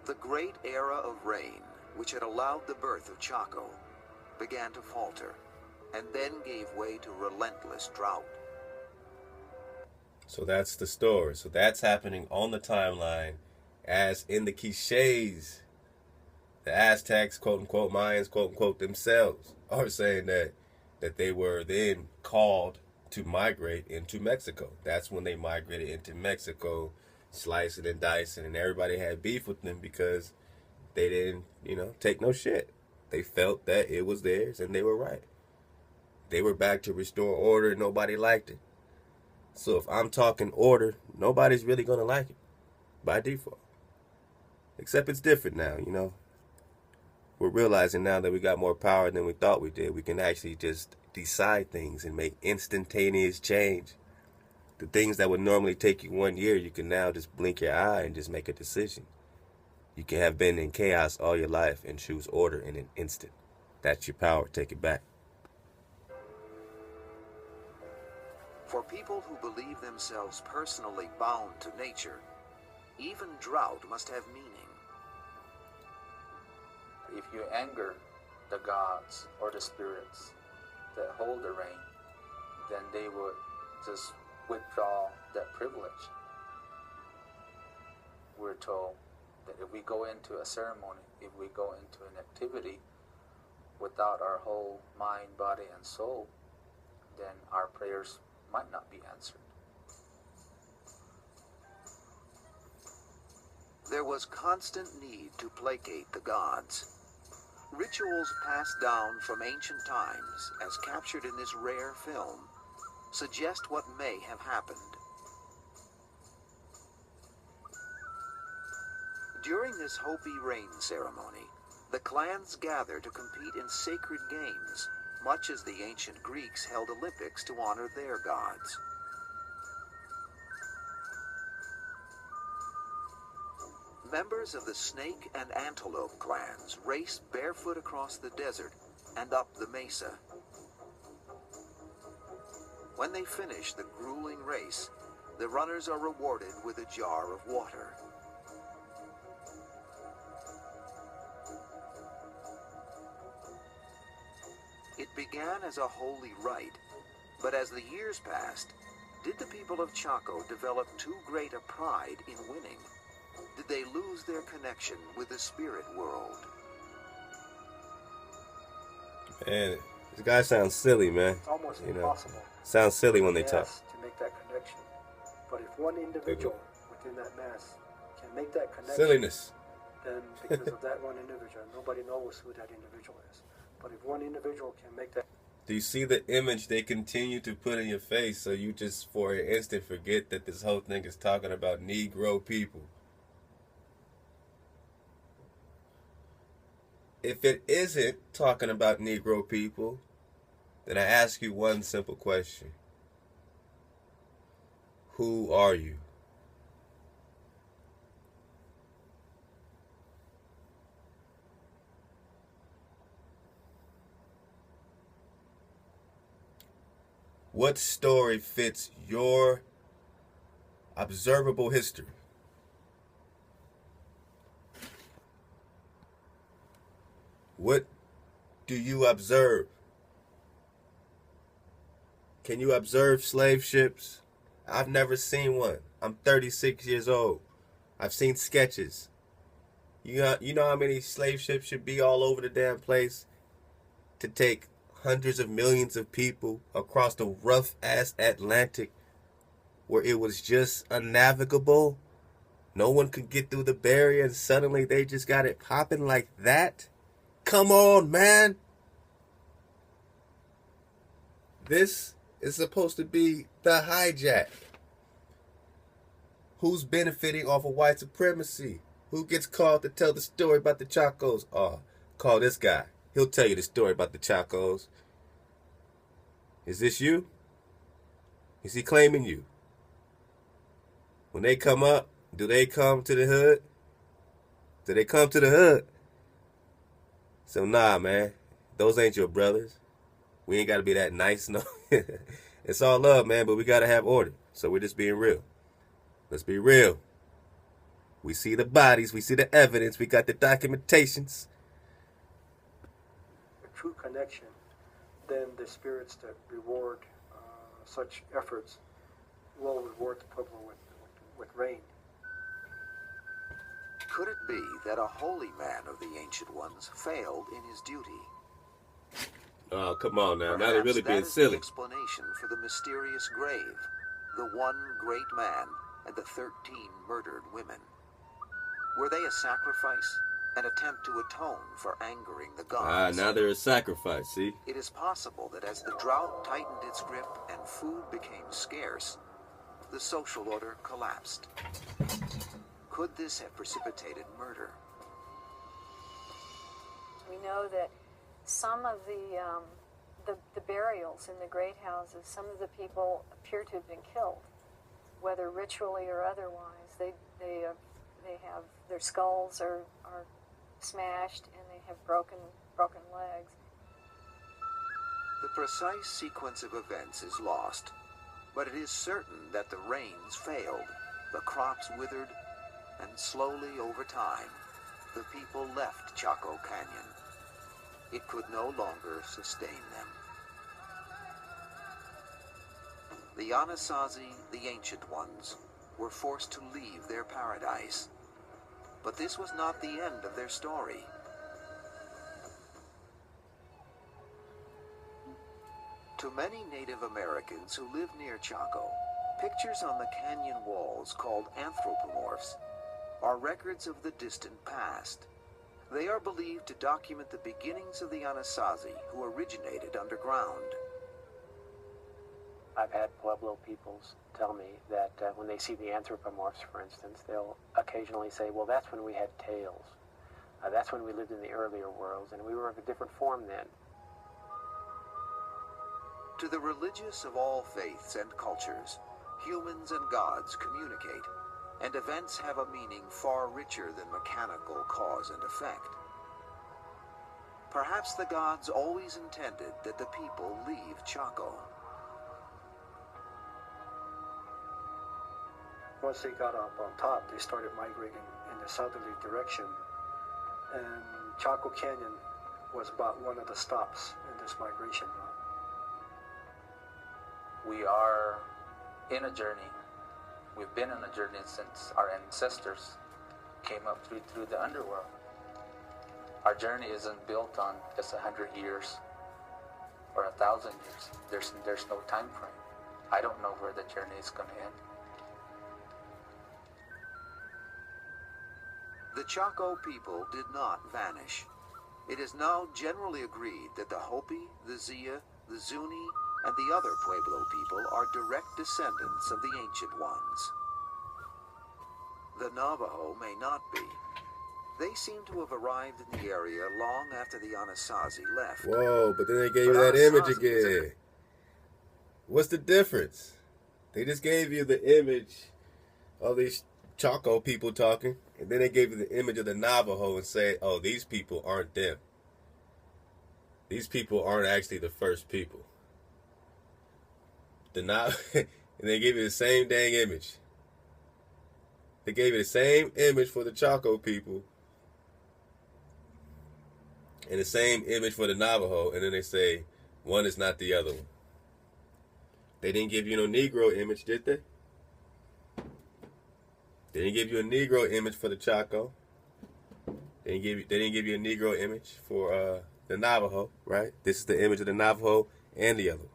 The great era of rain, which had allowed the birth of Chaco, began to falter, and then gave way to relentless drought. So that's the story. So that's happening on the timeline, as in the cliches. The Aztecs, quote unquote, Mayans, quote unquote, themselves are saying that they were then called to migrate into Mexico. That's when they migrated into Mexico, slicing and dicing, and everybody had beef with them because they didn't, take no shit. They felt that it was theirs and they were right. They were back to restore order and nobody liked it. So if I'm talking order, nobody's really going to like it by default. Except it's different now, We're realizing now that we got more power than we thought we did. We can actually just decide things and make instantaneous change. The things that would normally take you 1 year, you can now just blink your eye and just make a decision. You can have been in chaos all your life and choose order in an instant. That's your power. Take it back. For people who believe themselves personally bound to nature, even drought must have meaning. If you anger the gods or the spirits that hold the rain, then they would just withdraw that privilege. We're told that if we go into a ceremony, if we go into an activity without our whole mind, body, and soul, then our prayers might not be answered. There was constant need to placate the gods. Rituals passed down from ancient times, as captured in this rare film, suggest what may have happened. During this Hopi rain ceremony, the clans gather to compete in sacred games, much as the ancient Greeks held Olympics to honor their gods. Members of the snake and antelope clans race barefoot across the desert and up the mesa. When they finish the grueling race, the runners are rewarded with a jar of water. It began as a holy rite, but as the years passed, did the people of Chaco develop too great a pride in winning? Did they lose their connection with the spirit world? Man, this guy sounds silly, man. It's almost You know, impossible. sounds silly when they talk. Mass to make that connection. But if one individual within that mass can make that connection, Silliness. then because of that one individual, nobody knows who that individual is. But if one individual can make that... Do you see the image they continue to put in your face so you just for an instant forget that this whole thing is talking about Negro people? If it isn't talking about Negro people, then I ask you one simple question. Who are you? What story fits your observable history? What do you observe? Can you observe slave ships? I've never seen one. I'm 36 years old. I've seen sketches. You know how many slave ships should be all over the damn place to take hundreds of millions of people across the rough-ass Atlantic where it was just unnavigable? No one could get through the barrier and suddenly they just got it popping like that? Come on, man. This is supposed to be the hijack. Who's benefiting off of white supremacy? Who gets called to tell the story about the Chacos? Oh, call this guy. He'll tell you the story about the Chacos. Is this you? Is he claiming you? When they come up, do they come to the hood? Do they come to the hood? So nah, man. Those ain't your brothers. We ain't got to be that nice, no. It's all love, man, but we got to have order. So we're just being real. Let's be real. We see the bodies. We see the evidence. We got the documentations. a true connection, then the spirits that reward such efforts will reward the Pueblo with rain. Could it be that a holy man of the Ancient Ones failed in his duty? Oh, come on now. Now they're Perhaps really being that is silly. the explanation for the mysterious grave, the one great man and the 13 murdered women. Were they a sacrifice, an attempt to atone for angering the gods? Now they're a sacrifice, see? It is possible that as the drought tightened its grip and food became scarce, the social order collapsed. Could this have precipitated murder? We know that some of the burials in the great houses, some of the people appear to have been killed, whether ritually or otherwise. They have their skulls are smashed and they have broken legs. The precise sequence of events is lost, But it is certain that the rains failed, the crops withered, and slowly over time, the people left Chaco Canyon. It could no longer sustain them. The Anasazi, the ancient ones, were forced to leave their paradise. But this was not the end of their story. To many Native Americans who live near Chaco, pictures on the canyon walls called anthropomorphs are records of the distant past. They are believed to document the beginnings of the Anasazi, who originated underground. I've had Pueblo peoples tell me that when they see the anthropomorphs, for instance, they'll occasionally say, well, that's when we had tails. That's when we lived in the earlier worlds, and we were of a different form then. To the religious of all faiths and cultures, humans and gods communicate, and events have a meaning far richer than mechanical cause and effect. Perhaps the gods always intended that the people leave Chaco. Once they got up on top, they started migrating in a southerly direction, and Chaco Canyon was about one of the stops in this migration route. We are in a journey. We've been on a journey since our ancestors came up through the underworld. Our journey isn't built on just 100 years or 1,000 years. There's no time frame. I don't know where the journey is going to end. The Chaco people did not vanish. It is now generally agreed that the Hopi, the Zia, the Zuni, and the other Pueblo people are direct descendants of the ancient ones. The Navajo may not be. They seem to have arrived in the area long after the Anasazi left. Whoa, but then they gave you that image again. What's the difference? They just gave you the image of these Chaco people talking, and then they gave you the image of the Navajo and said, oh, these people aren't them. These people aren't actually the first people. And they gave you the same dang image. They gave you the same image for the Chaco people and the same image for the Navajo, and then they say one is not the other one. They didn't give you no Negro image, did they? They didn't give you a Negro image for the Chaco. They didn't give you a Negro image for the Navajo, right? This is the image of the Navajo and the other one.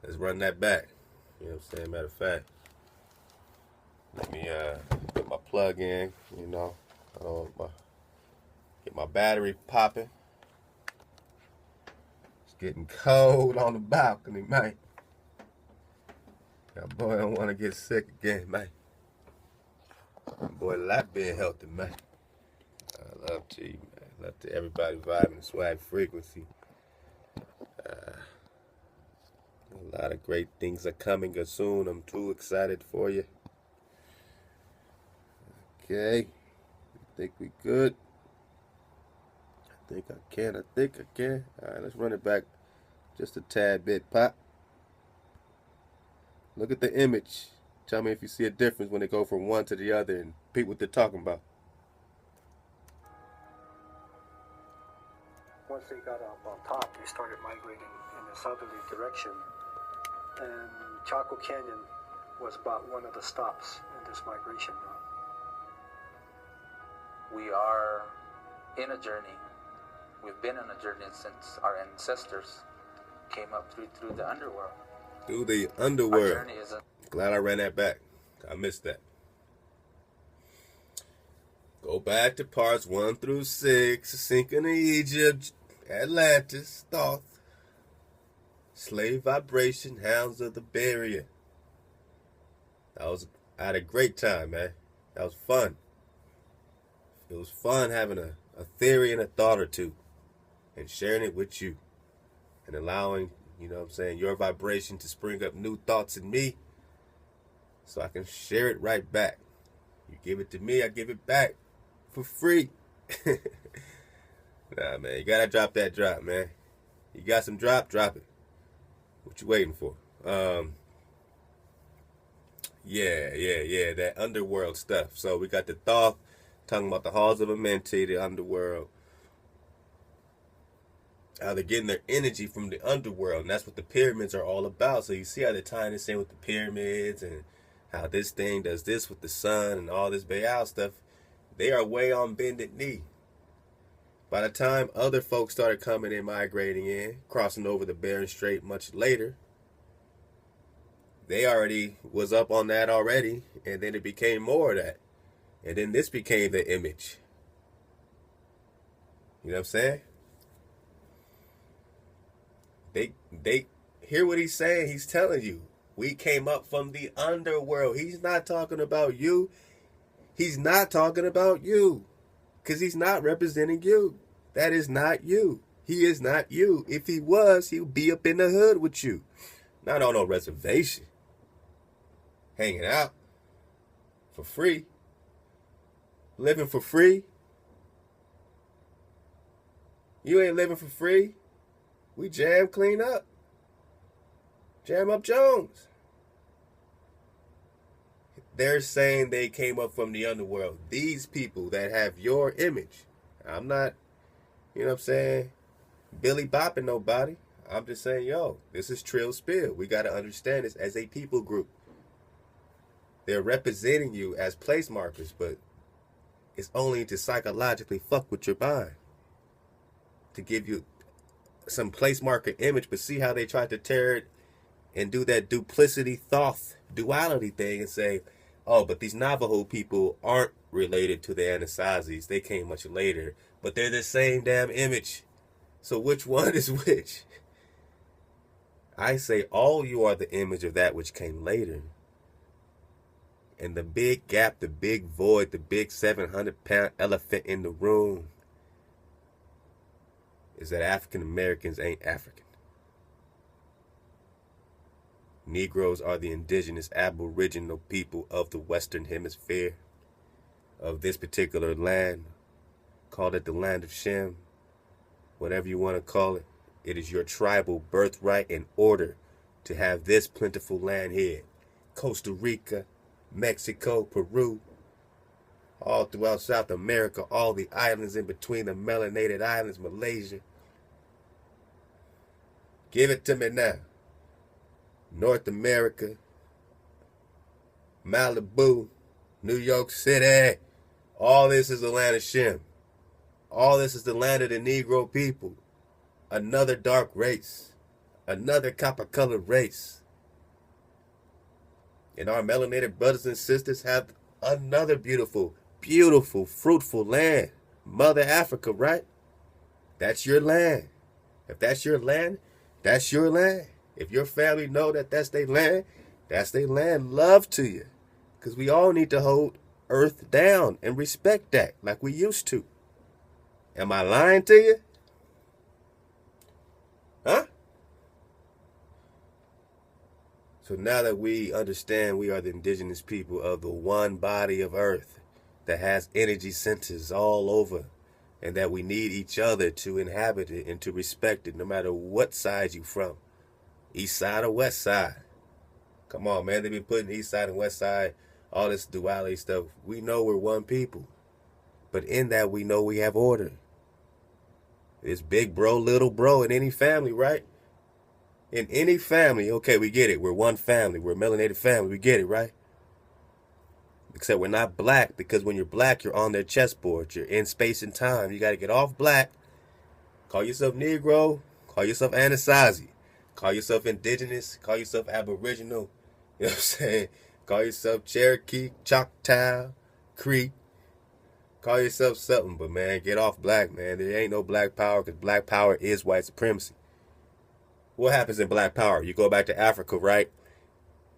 Let's run that back. You know what I'm saying? Matter of fact, let me put my plug in, you know. Get my battery popping. It's getting cold on the balcony, man. That boy don't want to get sick again, man. Boy, like being healthy, man. I love to you, man. Love to everybody vibing the swag frequency. A lot of great things are coming soon. I'm too excited for you. Okay. I think we good. I think I can. All right, let's run it back just a tad bit, Pop. Look at the image. Tell me if you see a difference when they go from one to the other and peep what they're talking about. Once they got up on top, they started migrating in a southerly direction, and Chaco Canyon was about one of the stops in this migration route. We are in a journey. We've been on a journey since our ancestors came up through the underworld. Through the underworld. Our journey isn't... Glad I ran that back. I missed that. Go back to parts 1 through 6. Sinking to Egypt, Atlantis, Thoth, slave vibration, hounds of the barrier. I had a great time, man. That was fun. It was fun having a theory and a thought or two and sharing it with you and allowing, you know what I'm saying, your vibration to spring up new thoughts in me so I can share it right back. You give it to me, I give it back for free. Nah, man, you gotta drop that drop, man. You got some drop it. What you waiting for? Yeah, that underworld stuff. So we got the Thoth talking about the halls of Amenti, the underworld. How they're getting their energy from the underworld, and that's what the pyramids are all about. So you see how they're tying this in with the pyramids, and how this thing does this with the sun and all this Baal stuff. They are way on bended knee. By the time other folks started coming and migrating in, crossing over the Bering Strait much later, they already was up on that already, and then it became more of that. And then this became the image. You know what I'm saying? They hear what he's saying. He's telling you, we came up from the underworld. He's not talking about you. He's not talking about you. Because he's not representing you. That is not you. He is not you. If he was, he would be up in the hood with you. Not on no reservation. Hanging out. For free. Living for free. You ain't living for free. We jam clean up. Jam up Jones. They're saying they came up from the underworld. These people that have your image. I'm not, you know what I'm saying, Billy bopping nobody. I'm just saying, yo, this is Trill Spill. We got to understand this as a people group. They're representing you as place markers, but it's only to psychologically fuck with your mind. To give you some place marker image, but see how they tried to tear it and do that duplicity thoth duality thing and say, oh, but these Navajo people aren't related to the Anasazis. They came much later, but they're the same damn image. So which one is which? I say all you are the image of that which came later. And the big gap, the big void, the big 700-pound elephant in the room is that African Americans ain't African. Negroes are the indigenous aboriginal people of the Western Hemisphere, of this particular land. Call it the land of Shem, whatever you want to call it. It is your tribal birthright in order to have this plentiful land here. Costa Rica, Mexico, Peru, all throughout South America, all the islands in between the melanated islands, Malaysia. Give it to me now. North America, Malibu, New York City. All this is the land of Shem. All this is the land of the Negro people. Another dark race. Another copper-colored race. And our melanated brothers and sisters have another beautiful, beautiful, fruitful land. Mother Africa, right? That's your land. If that's your land, that's your land. If your family know that that's their land, that's their land. Love to you. Because we all need to hold earth down and respect that like we used to. Am I lying to you? Huh? So now that we understand we are the indigenous people of the one body of earth that has energy centers all over, and that we need each other to inhabit it and to respect it no matter what side you from, east side or west side. Come on, man, they've been putting east side and west side, all this duality stuff. We know we're one people, but in that we know we have order. It's big bro, little bro in any family, right? In any family, okay, we get it. We're one family. We're a melanated family. We get it, right? Except we're not black, because when you're black, you're on their chessboard. You're in space and time. You got to get off black. Call yourself Negro. Call yourself Anasazi. Call yourself indigenous. Call yourself aboriginal. You know what I'm saying? Call yourself Cherokee, Choctaw, Cree. Call yourself something, but man, get off black, man. There ain't no black power, because black power is white supremacy. What happens in black power? You go back to Africa, right?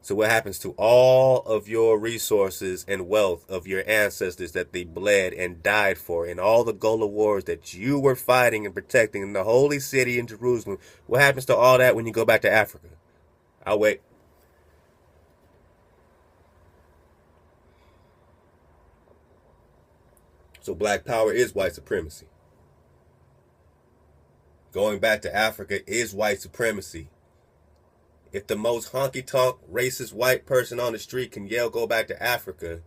So what happens to all of your resources and wealth of your ancestors that they bled and died for, and all the Gola wars that you were fighting and protecting in the holy city in Jerusalem? What happens to all that when you go back to Africa? I'll wait. So black power is white supremacy. Going back to Africa is white supremacy. If the most honky-tonk, racist white person on the street can yell, go back to Africa,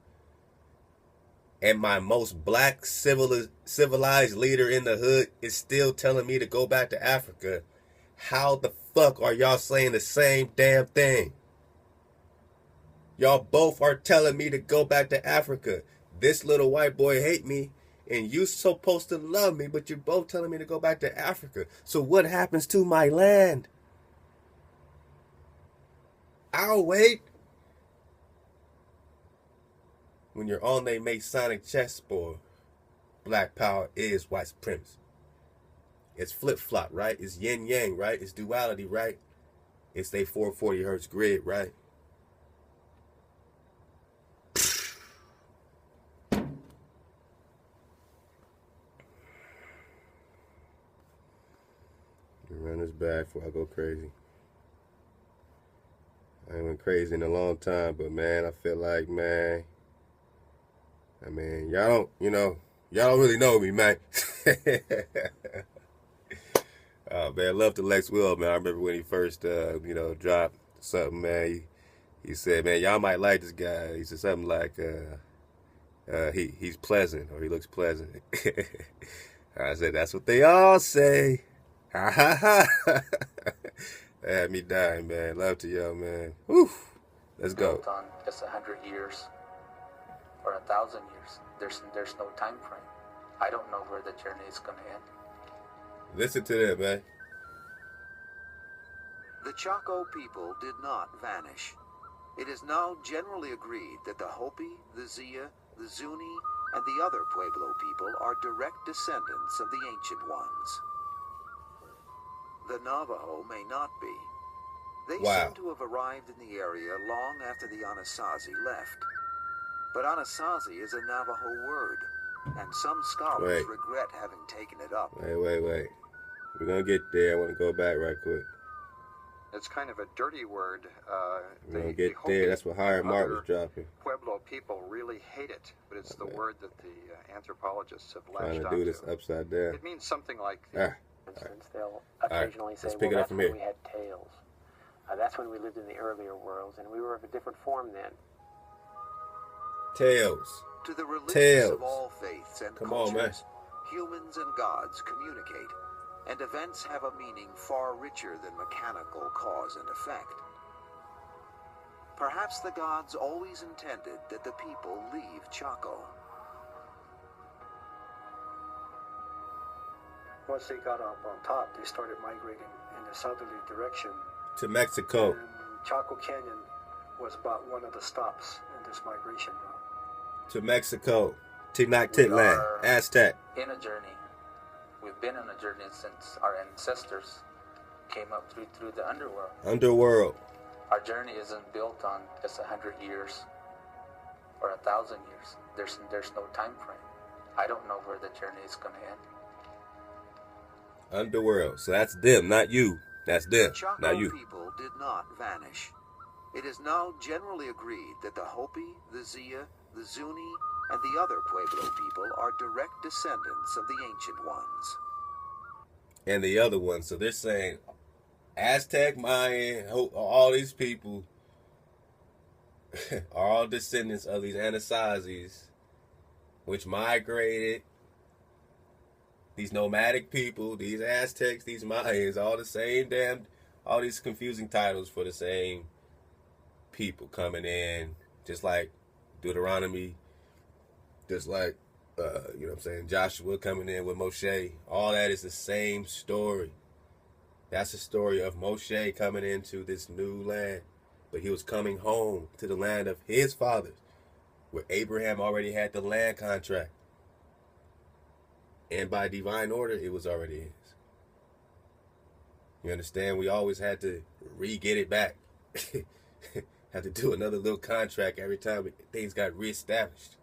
and my most black civilized leader in the hood is still telling me to go back to Africa, how the fuck are y'all saying the same damn thing? Y'all both are telling me to go back to Africa. This little white boy hate me, and you supposed to love me, but you're both telling me to go back to Africa. So what happens to my land? I'll wait. When you're on a Masonic chessboard, black power is white supremacy. It's flip-flop, right? It's yin-yang, right? It's duality, right? It's a 440 hertz grid, right? Run this back before I go crazy. I ain't went crazy in a long time, but man, I feel like, man, I mean, y'all don't really know me, man. Oh, man, love to Lex Will, man. I remember when he first, dropped something, man. He said, man, y'all might like this guy. He said something like, he's pleasant, or he looks pleasant. I said, that's what they all say. Ha ha ha. That had me dying, man. Love to y'all, man. Whew. Let's go. Built on just 100 years or 1,000 years. There's no time frame. I don't know where the journey is going to end. Listen to that, man. The Chaco people did not vanish. It is now generally agreed that the Hopi, the Zia, the Zuni, and the other Pueblo people are direct descendants of the Ancient Ones. The Navajo may not be. They seem to have arrived in the area long after the Anasazi left. But Anasazi is a Navajo word, and some scholars regret having taken it up. Wait. We're going to get there. I want to go back right quick. It's kind of a dirty word. We're going to get there. That's what Higher Mark was dropping. Pueblo people really hate it, but it's the word that the anthropologists have latched onto. Trying to do this upside down. It means something like... For instance, they'll occasionally say, well, that's when we had tails. That's when we lived in the earlier worlds, and we were of a different form then. Tails. To the religions of all faiths and cultures, on, man. humans and gods communicate, and events have a meaning far richer than mechanical cause and effect. Perhaps the gods always intended that the people leave Chaco. Once they got up on top, they started migrating in a southerly direction. To Mexico. And Chaco Canyon was about one of the stops in this migration route. To Mexico. Tenochtitlan. Aztec. In a journey. We've been on a journey since our ancestors came up through the underworld. Underworld. Our journey isn't built on just 100 years or 1,000 years. There's no time frame. I don't know where the journey is going to end. Underworld. So that's them, not you. That's them, not you. The Chaco people did not vanish. It is now generally agreed that the Hopi, the Zia, the Zuni, and the other Pueblo people are direct descendants of the Ancient Ones. And the other ones. So they're saying Aztec, Mayan, all these people are all descendants of these Anasazis, which migrated. These nomadic people, these Aztecs, these Mayans, all the same damn, all these confusing titles for the same people coming in, just like Deuteronomy, just like, Joshua coming in with Moshe. All that is the same story. That's the story of Moshe coming into this new land. But he was coming home to the land of his fathers, where Abraham already had the land contract. And by divine order, it was already his. You understand? We always had to re-get it back. Had to do another little contract every time things got reestablished.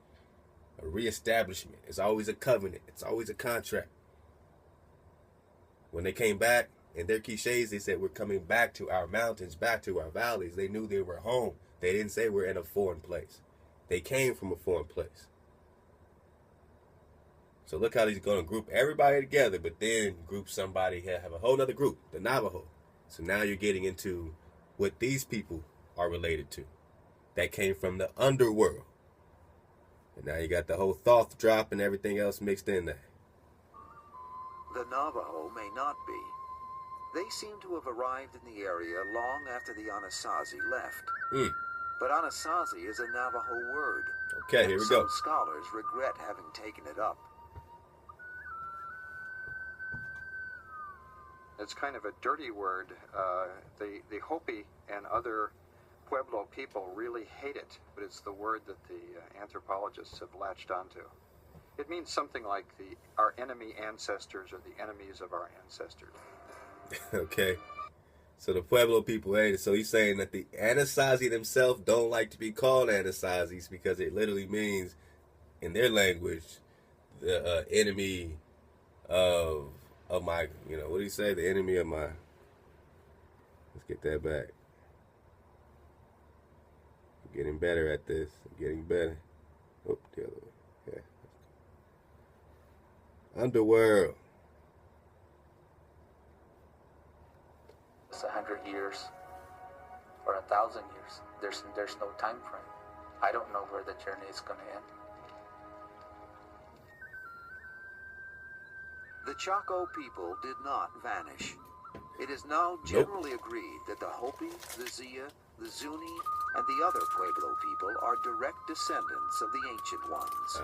A reestablishment. It's always a covenant. It's always a contract. When they came back, in their cliches, they said, we're coming back to our mountains, back to our valleys. They knew they were home. They didn't say we're in a foreign place. They came from a foreign place. So look how he's going to group everybody together, but then group somebody, have a whole other group, the Navajo. So now you're getting into what these people are related to. That came from the underworld. And now you got the whole Thoth drop and everything else mixed in there. The Navajo may not be. They seem to have arrived in the area long after the Anasazi left. But Anasazi is a Navajo word. Okay, here we go. Some scholars regret having taken it up. It's kind of a dirty word. The Hopi and other Pueblo people really hate it, but it's the word that the anthropologists have latched onto. It means something like our enemy ancestors or the enemies of our ancestors. Okay. So the Pueblo people hate it. So he's saying that the Anasazi themselves don't like to be called Anasazis because it literally means, in their language, the enemy of my, what do you say? The enemy of my, let's get that back. I'm getting better at this. I'm getting better. Oh, the other way. Yeah. Underworld. It's 100 years or 1,000 years. There's no time frame. I don't know where the journey is going to end. The Chaco people did not vanish. It is now generally agreed that the Hopi, the Zia, the Zuni, and the other Pueblo people are direct descendants of the ancient ones.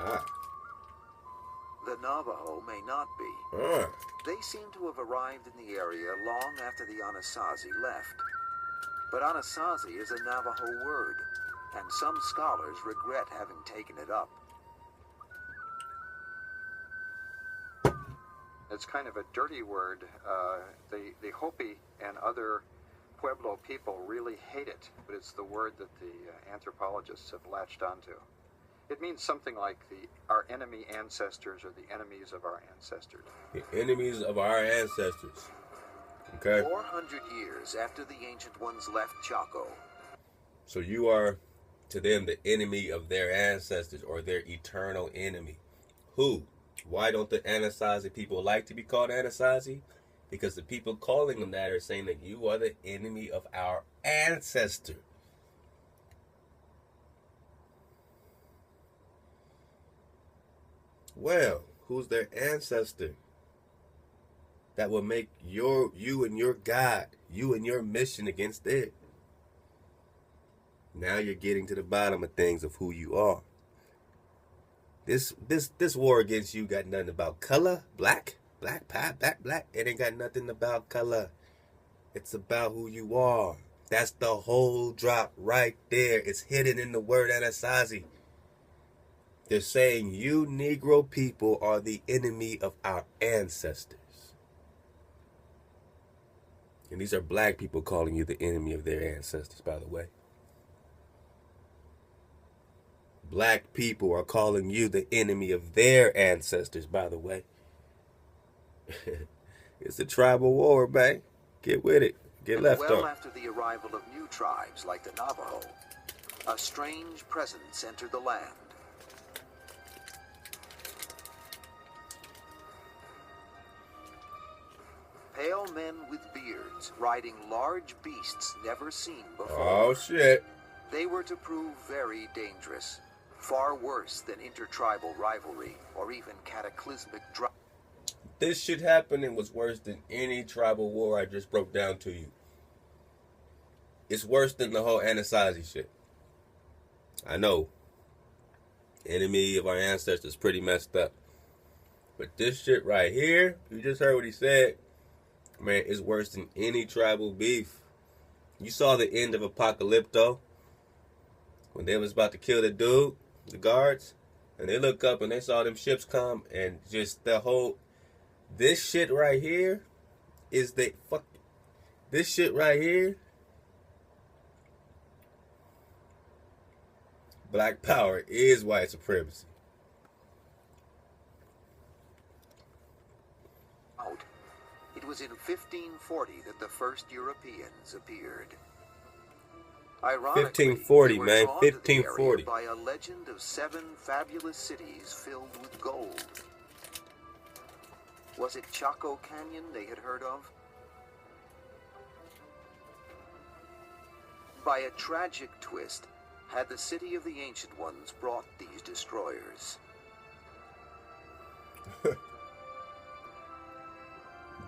The Navajo may not be. They seem to have arrived in the area long after the Anasazi left. But Anasazi is a Navajo word, and some scholars regret having taken it up. It's kind of a dirty word. The Hopi and other Pueblo people really hate it, but it's the word that the anthropologists have latched onto. It means something like our enemy ancestors or the enemies of our ancestors. The enemies of our ancestors. Okay. 400 years after the ancient ones left Chaco. So you are, to them, the enemy of their ancestors or their eternal enemy. Who? Why don't the Anasazi people like to be called Anasazi? Because the people calling them that are saying that you are the enemy of our ancestor. Well, who's their ancestor? That will make you and your God, you and your mission against it. Now you're getting to the bottom of things of who you are. This war against you got nothing about color, black. It ain't got nothing about color. It's about who you are. That's the whole drop right there. It's hidden in the word Anasazi. They're saying you Negro people are the enemy of our ancestors. And these are black people calling you the enemy of their ancestors, by the way. Black people are calling you the enemy of their ancestors, by the way. It's a tribal war, man. Get with it. Get left on. Well after the arrival of new tribes like the Navajo, a strange presence entered the land. Pale men with beards, riding large beasts never seen before. Oh, shit. They were to prove very dangerous, far worse than intertribal rivalry or even cataclysmic drought. This shit happened and was worse than any tribal war I just broke down to you. It's worse than the whole Anasazi shit. I know. Enemy of our ancestors pretty messed up. But this shit right here, you just heard what he said. Man, it's worse than any tribal beef. You saw the end of Apocalypto. When they was about to kill the dude, the guards. And they look up and they saw them ships come. And just the whole... This shit right here is the... Fuck. This shit right here. Black power is white supremacy. It was in 1540 that the first Europeans appeared. Ironically, 1540, they were man, drawn to the 1540. area by a legend of 7 fabulous cities filled with gold. Was it Chaco Canyon they had heard of? By a tragic twist, had the city of the Ancient Ones brought these destroyers. Treasure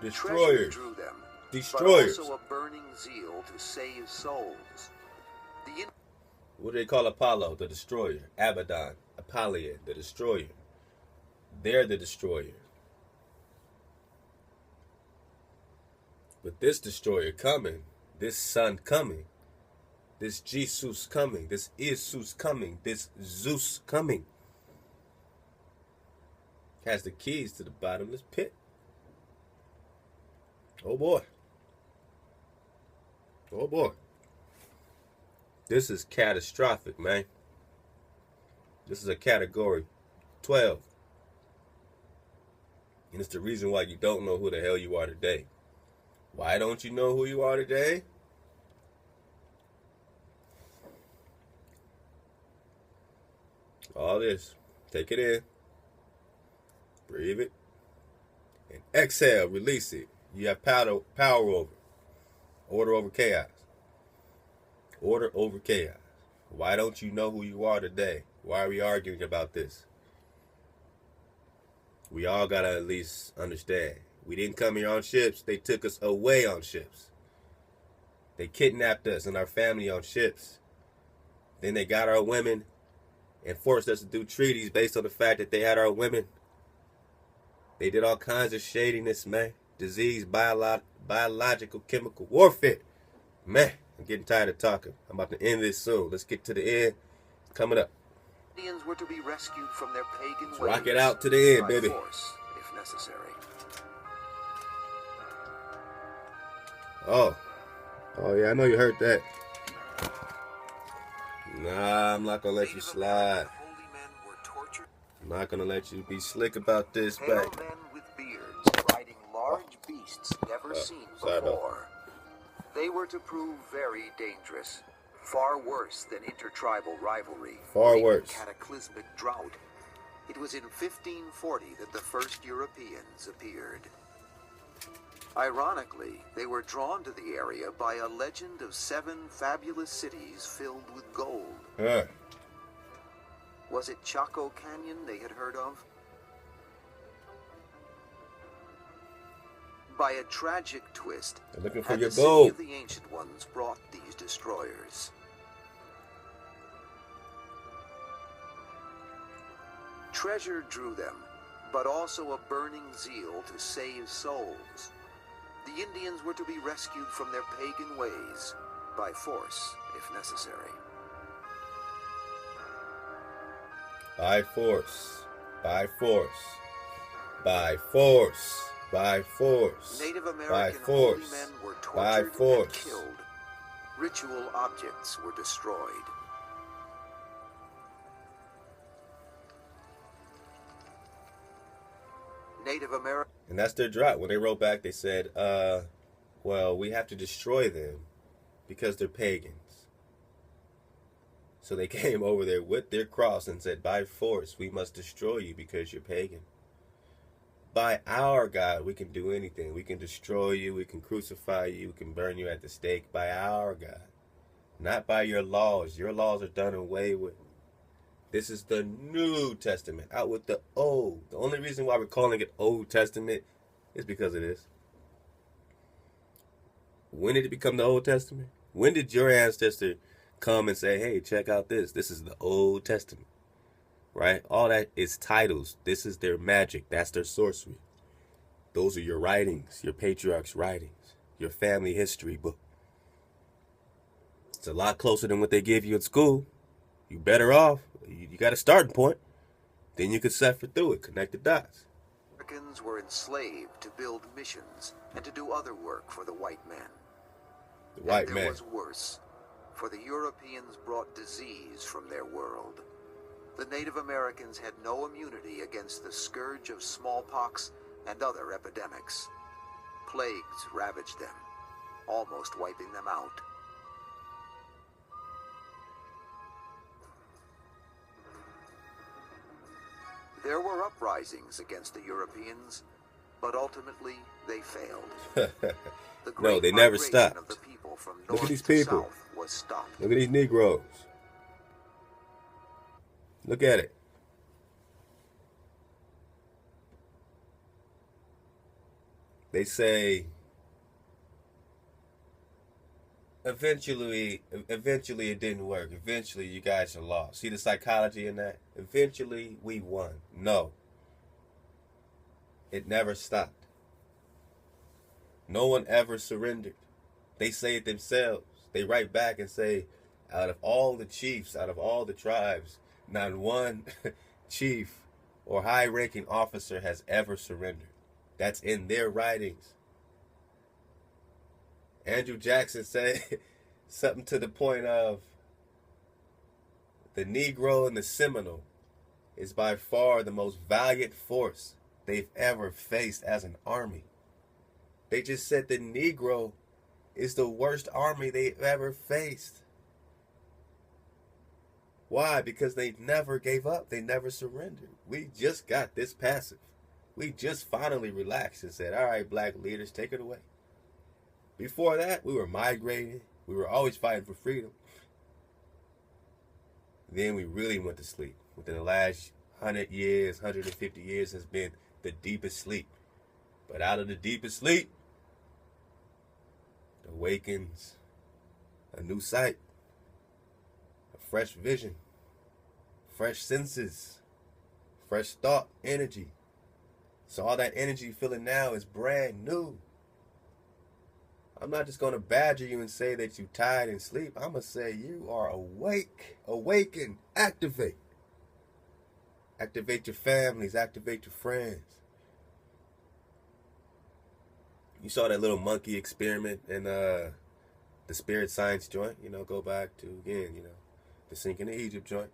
Destroyers. drew them, Destroyers. but also a burning zeal to save souls. What do they call Apollo? The destroyer. Abaddon. Apollyon. The destroyer. They're the destroyer. But this destroyer coming, this son coming, this Jesus coming, this Jesus coming, this Zeus coming, has the keys to the bottomless pit. Oh boy. Oh boy. This is catastrophic, man. This is a category 12. And it's the reason why you don't know who the hell you are today. Why don't you know who you are today? All this. Take it in. Breathe it. And exhale. Release it. You have power over. Order over chaos. Order over chaos. Why don't you know who you are today? Why are we arguing about this? We all got to at least understand. We didn't come here on ships. They took us away on ships. They kidnapped us and our family on ships. Then they got our women and forced us to do treaties based on the fact that they had our women. They did all kinds of shadiness, man. Disease, biological, chemical warfare. Man, I'm getting tired of talking. I'm about to end this soon. Let's get to the end. Coming up. Indians were to be rescued from their pagan ways. Rock it out to the end, by baby. Force, if necessary. Oh yeah, I know you heard that. Nah, I'm not gonna let you slide. Holy men were tortured. I'm not gonna let you be slick about this, Pale back. men with beards riding large beasts never seen sorry about before. They were to prove very dangerous, far worse than intertribal rivalry. Far or even worse. Cataclysmic drought. It was in 1540 that the first Europeans appeared. Ironically, they were drawn to the area by a legend of 7 fabulous cities filled with gold. Was it Chaco Canyon they had heard of? By a tragic twist, They're looking for had your the city gold. of the Ancient Ones brought these destroyers. Treasure drew them, but also a burning zeal to save souls. The Indians were to be rescued from their pagan ways, by force, if necessary. By force. By force. By force. By force. Native By American holy force. men were By tortured and force. killed. Ritual objects were destroyed. Native American. And that's their drop. When they wrote back, they said, well, we have to destroy them because they're pagans. So they came over there with their cross and said, by force, we must destroy you because you're pagan. By our God, we can do anything. We can destroy you. We can crucify you. We can burn you at the stake. By our God. Not by your laws. Your laws are done away with. This is the New Testament. Out with the Old. The only reason why we're calling it Old Testament is because of this. When did it become the Old Testament? When did your ancestor come and say, hey, check out this? This is the Old Testament. Right? All that is titles. This is their magic. That's their sorcery. Those are your writings, your patriarchs' writings, your family history book. It's a lot closer than what they give you in school. You better off. You got a starting point. Then you can suffer through it. Connect the dots. Americans were enslaved to build missions and to do other work for the white men. The white and man. there was worse, for the Europeans brought disease from their world. The Native Americans had no immunity against the scourge of smallpox and other epidemics. Plagues ravaged them, almost wiping them out. There were uprisings against the Europeans, but ultimately they failed. The No, great they never migration stopped. of the people travel from Look at north these to people. south was stopped. Look at these Negroes. Look at it. They say eventually it didn't work. Eventually you guys are lost. See the psychology in that? Eventually we won. No. It never stopped. No one ever surrendered. They say it themselves. They write back and say, out of all the chiefs, out of all the tribes, not one chief or high-ranking officer has ever surrendered. That's in their writings. Andrew Jackson said something to the point of, the Negro and the Seminole is by far the most valiant force they've ever faced as an army. They just said the Negro is the worst army they've ever faced. Why? Because they never gave up. They never surrendered. We just got this passive. We just finally relaxed and said, all right, black leaders, take it away. Before that, we were migrating. We were always fighting for freedom. Then we really went to sleep. Within the last 100 years, 150 years has been the deepest sleep. But out of the deepest sleep, awakens a new sight, a fresh vision, fresh senses, fresh thought, energy. So all that energy you're feeling now is brand new. I'm not just going to badger you and say that you're tired and sleep. I'm going to say you are awake, awaken, activate. Activate your families, activate your friends. You saw that little monkey experiment in the spirit science joint, go back to, again, the sinking of Egypt joint.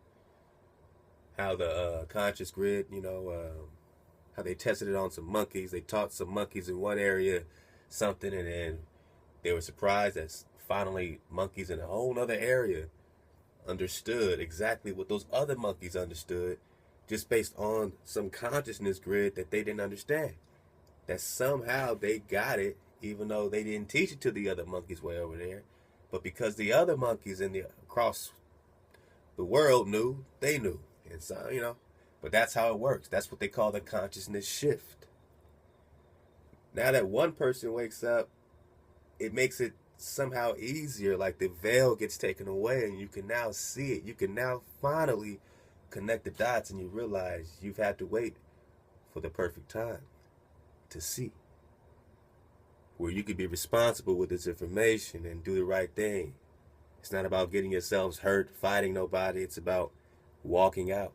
How the conscious grid, how they tested it on some monkeys. They taught some monkeys in one area something, and then they were surprised that finally monkeys in a whole other area understood exactly what those other monkeys understood, just based on some consciousness grid that they didn't understand. That somehow they got it, even though they didn't teach it to the other monkeys way over there. But because the other monkeys across the world knew, they knew. And so, but that's how it works. That's what they call the consciousness shift. Now that one person wakes up, it makes it somehow easier, like the veil gets taken away and you can now see it. You can now finally connect the dots and you realize you've had to wait for the perfect time to see, where you could be responsible with this information and do the right thing. It's not about getting yourselves hurt, fighting nobody. It's about walking out,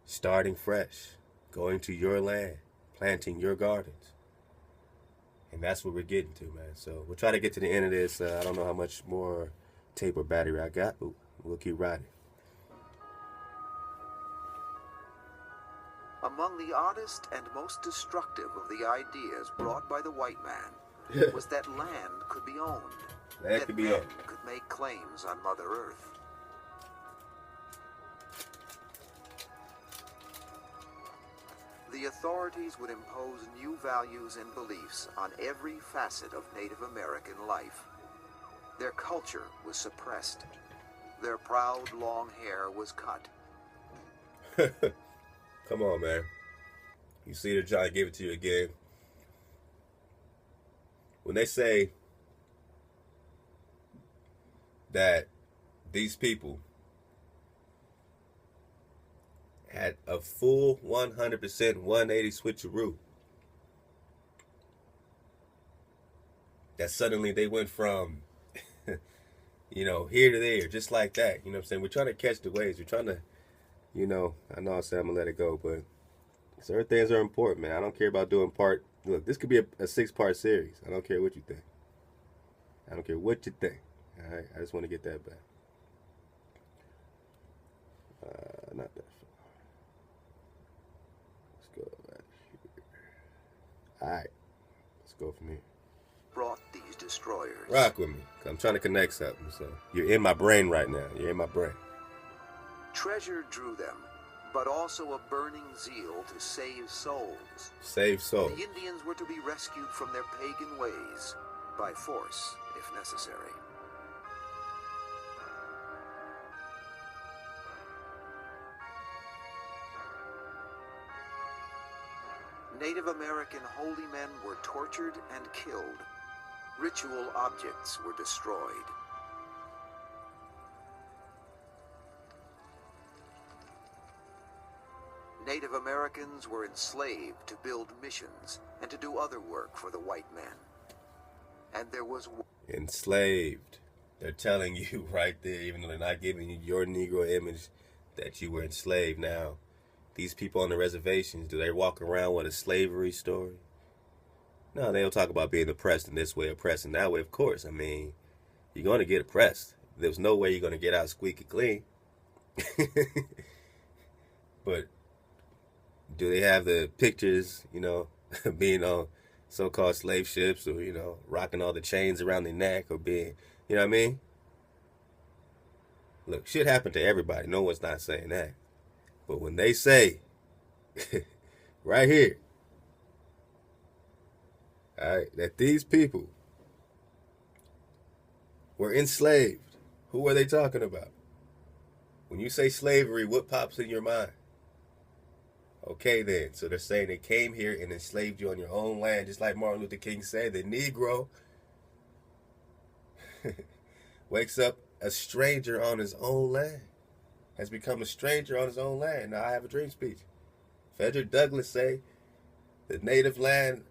starting fresh, going to your land, planting your gardens. And that's what we're getting to, man. So we'll try to get to the end of this. I don't know how much more tape or battery I got, but we'll keep riding. Among the oddest and most destructive of the ideas brought by the white man was that land could be owned. Land could be men owned. could make claims on Mother Earth. The authorities would impose new values and beliefs on every facet of Native American life. Their culture was suppressed. Their proud long hair was cut. Come on, man. You see, they're trying to give it to you again. When they say that these people had a full 100% 180 switcheroo, that suddenly they went from, here to there, just like that. You know what I'm saying? We're trying to catch the waves. We're trying to, I know I said I'm going to let it go, but certain things are important, man. I don't care about doing look, this could be a 6-part series. I don't care what you think. I don't care what you think. All right? I just want to get that back. Not that far. Let's go back here. All right. Let's go from here. Brought these destroyers. Rock with me. I'm trying to connect something. So you're in my brain right now. You're in my brain. Treasure drew them, but also a burning zeal to save souls. Save souls. The Indians were to be rescued from their pagan ways, by force if necessary. Native American holy men were tortured and killed. Ritual objects were destroyed. Native Americans were enslaved to build missions and to do other work for the white men. And there was... Enslaved. They're telling you right there, even though they're not giving you your Negro image, that you were enslaved. Now, these people on the reservations, do they walk around with a slavery story? No, they'll talk about being oppressed in this way, oppressed in that way. Of course, I mean, you're going to get oppressed. There's no way you're going to get out squeaky clean. But do they have the pictures, you know, being on so-called slave ships, or, you know, rocking all the chains around their neck, or being, you know what I mean? Look, shit happened to everybody. No one's not saying that. But when they say, right here, all right, that these people were enslaved, who are they talking about? When you say slavery, what pops in your mind? Okay, then. So they're saying they came here and enslaved you on your own land, just like Martin Luther King said. The Negro wakes up a stranger on his own land, has become a stranger on his own land. Now, I have a dream speech. Frederick Douglass say the native land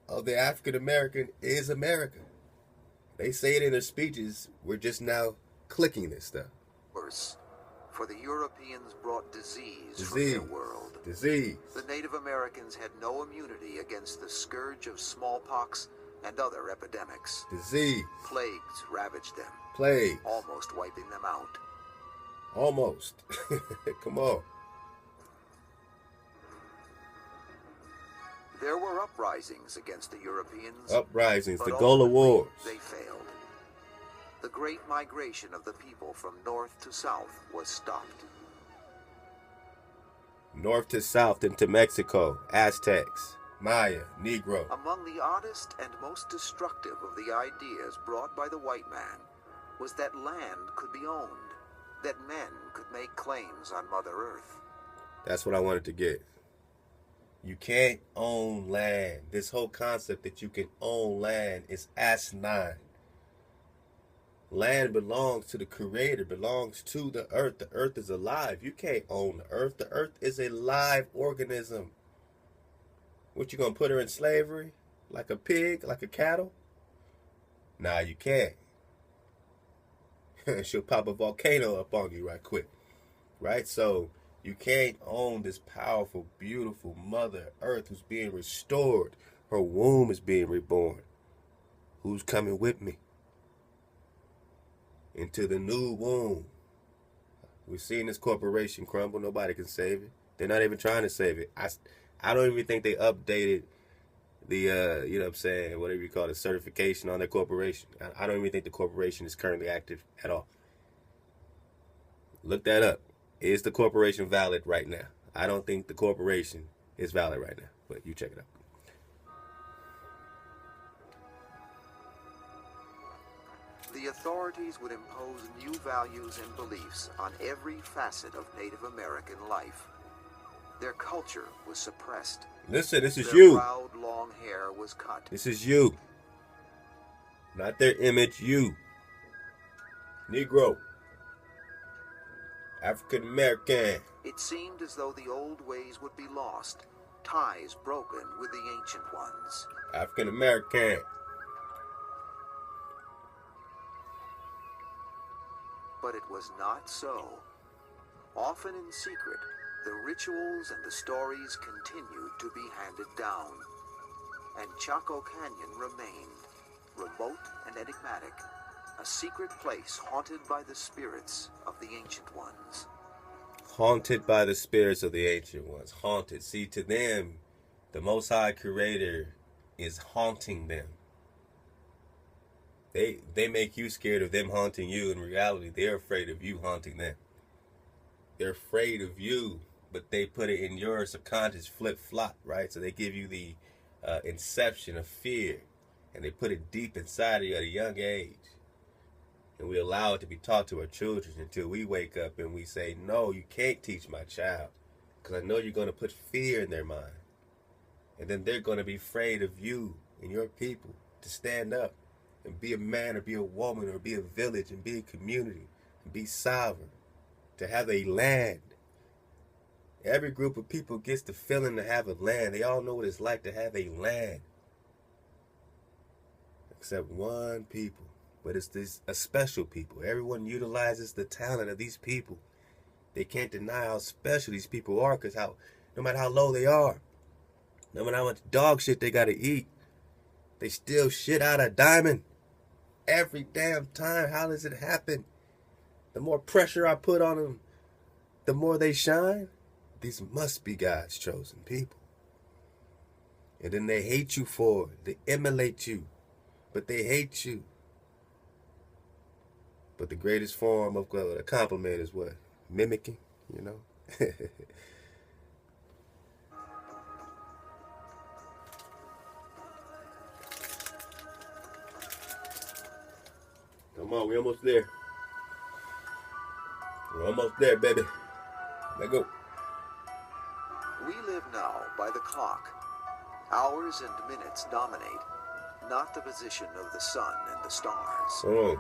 of the African American is America. They say it in their speeches. We're just now clicking this stuff. Worse, for the Europeans brought disease from their world. Disease. The Native Americans had no immunity against the scourge of smallpox and other epidemics. Disease. Plagues ravaged them. Plagues. Almost wiping them out. Almost. Come on. There were uprisings against the Europeans. Uprisings, the but Gola ultimately, Wars. They failed. The great migration of the people from north to south was stopped. North to south into Mexico, Aztecs, Maya, Negro. Among the oddest and most destructive of the ideas brought by the white man was that land could be owned, that men could make claims on Mother Earth. That's what I wanted to get. You can't own land. This whole concept that you can own land is asinine. Land belongs to the Creator, belongs to the earth. The earth is alive. You can't own the earth. The earth is a live organism. What, you gonna put her in slavery? Like a pig? Like a cattle? Nah, you can't. She'll pop a volcano up on you right quick. Right? So, you can't own this powerful, beautiful Mother Earth who's being restored. Her womb is being reborn. Who's coming with me? Into the new womb. We're seeing this corporation crumble. Nobody can save it. They're not even trying to save it. I don't even think they updated the, you know what I'm saying, whatever you call it, certification on their corporation. I don't even think the corporation is currently active at all. Look that up. Is the corporation valid right now? I don't think the corporation is valid right now, but you check it out. The authorities would impose new values and beliefs on every facet of Native American life. Their culture was suppressed. Listen, this is Their you. proud long hair was cut. This is you. Not their image, you. Negro. African American. It seemed as though the old ways would be lost, ties broken with the ancient ones. African American. But it was not so. Often in secret, the rituals and the stories continued to be handed down. And Chaco Canyon remained, remote and enigmatic, a secret place haunted by the spirits of the ancient ones. Haunted by the spirits of the ancient ones. Haunted. See, to them, the Most High Creator is haunting them. They make you scared of them haunting you. In reality, they're afraid of you haunting them. They're afraid of you, but they put it in your subconscious flip-flop, right? So they give you the inception of fear. And they put it deep inside of you at a young age. And we allow it to be taught to our children until we wake up and we say, no, you can't teach my child. Because I know you're going to put fear in their mind. And then they're going to be afraid of you and your people to stand up and be a man or be a woman or be a village and be a community and be sovereign, to have a land. Every group of people gets the feeling to have a land. They all know what it's like to have a land. Except one people. But it's a special people. Everyone utilizes the talent of these people. They can't deny how special these people are, because no matter how low they are, no matter how much dog shit they gotta eat, they still shit out a diamond every damn time. How does it happen? The more pressure I put on them, the more they shine. These must be God's chosen people. And then they hate you for it. They emulate you, but they hate you. But the greatest form of a compliment is what? Mimicking, you know? Come on, we almost there. We're almost there, baby. Let go. We live now by the clock. Hours and minutes dominate, not the position of the sun and the stars. Oh,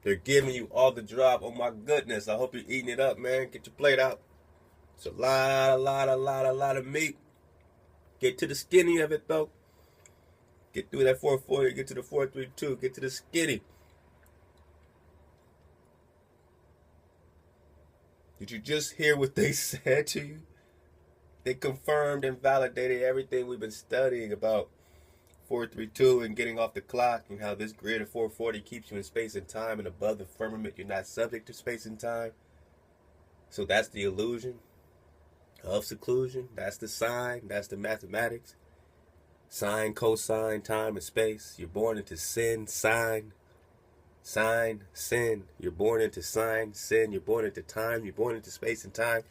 they're giving you all the drop. Oh my goodness, I hope you're eating it up, man. Get your plate out. It's a lot of meat. Get to the skinny of it, though. Get through that 440, get to the 432, get to the skinny. Did you just hear what they said to you? They confirmed and validated everything we've been studying about 432 and getting off the clock, and how this grid of 440 keeps you in space and time, and above the firmament you're not subject to space and time. So that's the illusion of seclusion. That's the sign. That's the mathematics. Sine, cosine, time and space. You're born into sin, sign, sin. You're born into sign, sin. You're born into time. You're born into space and time.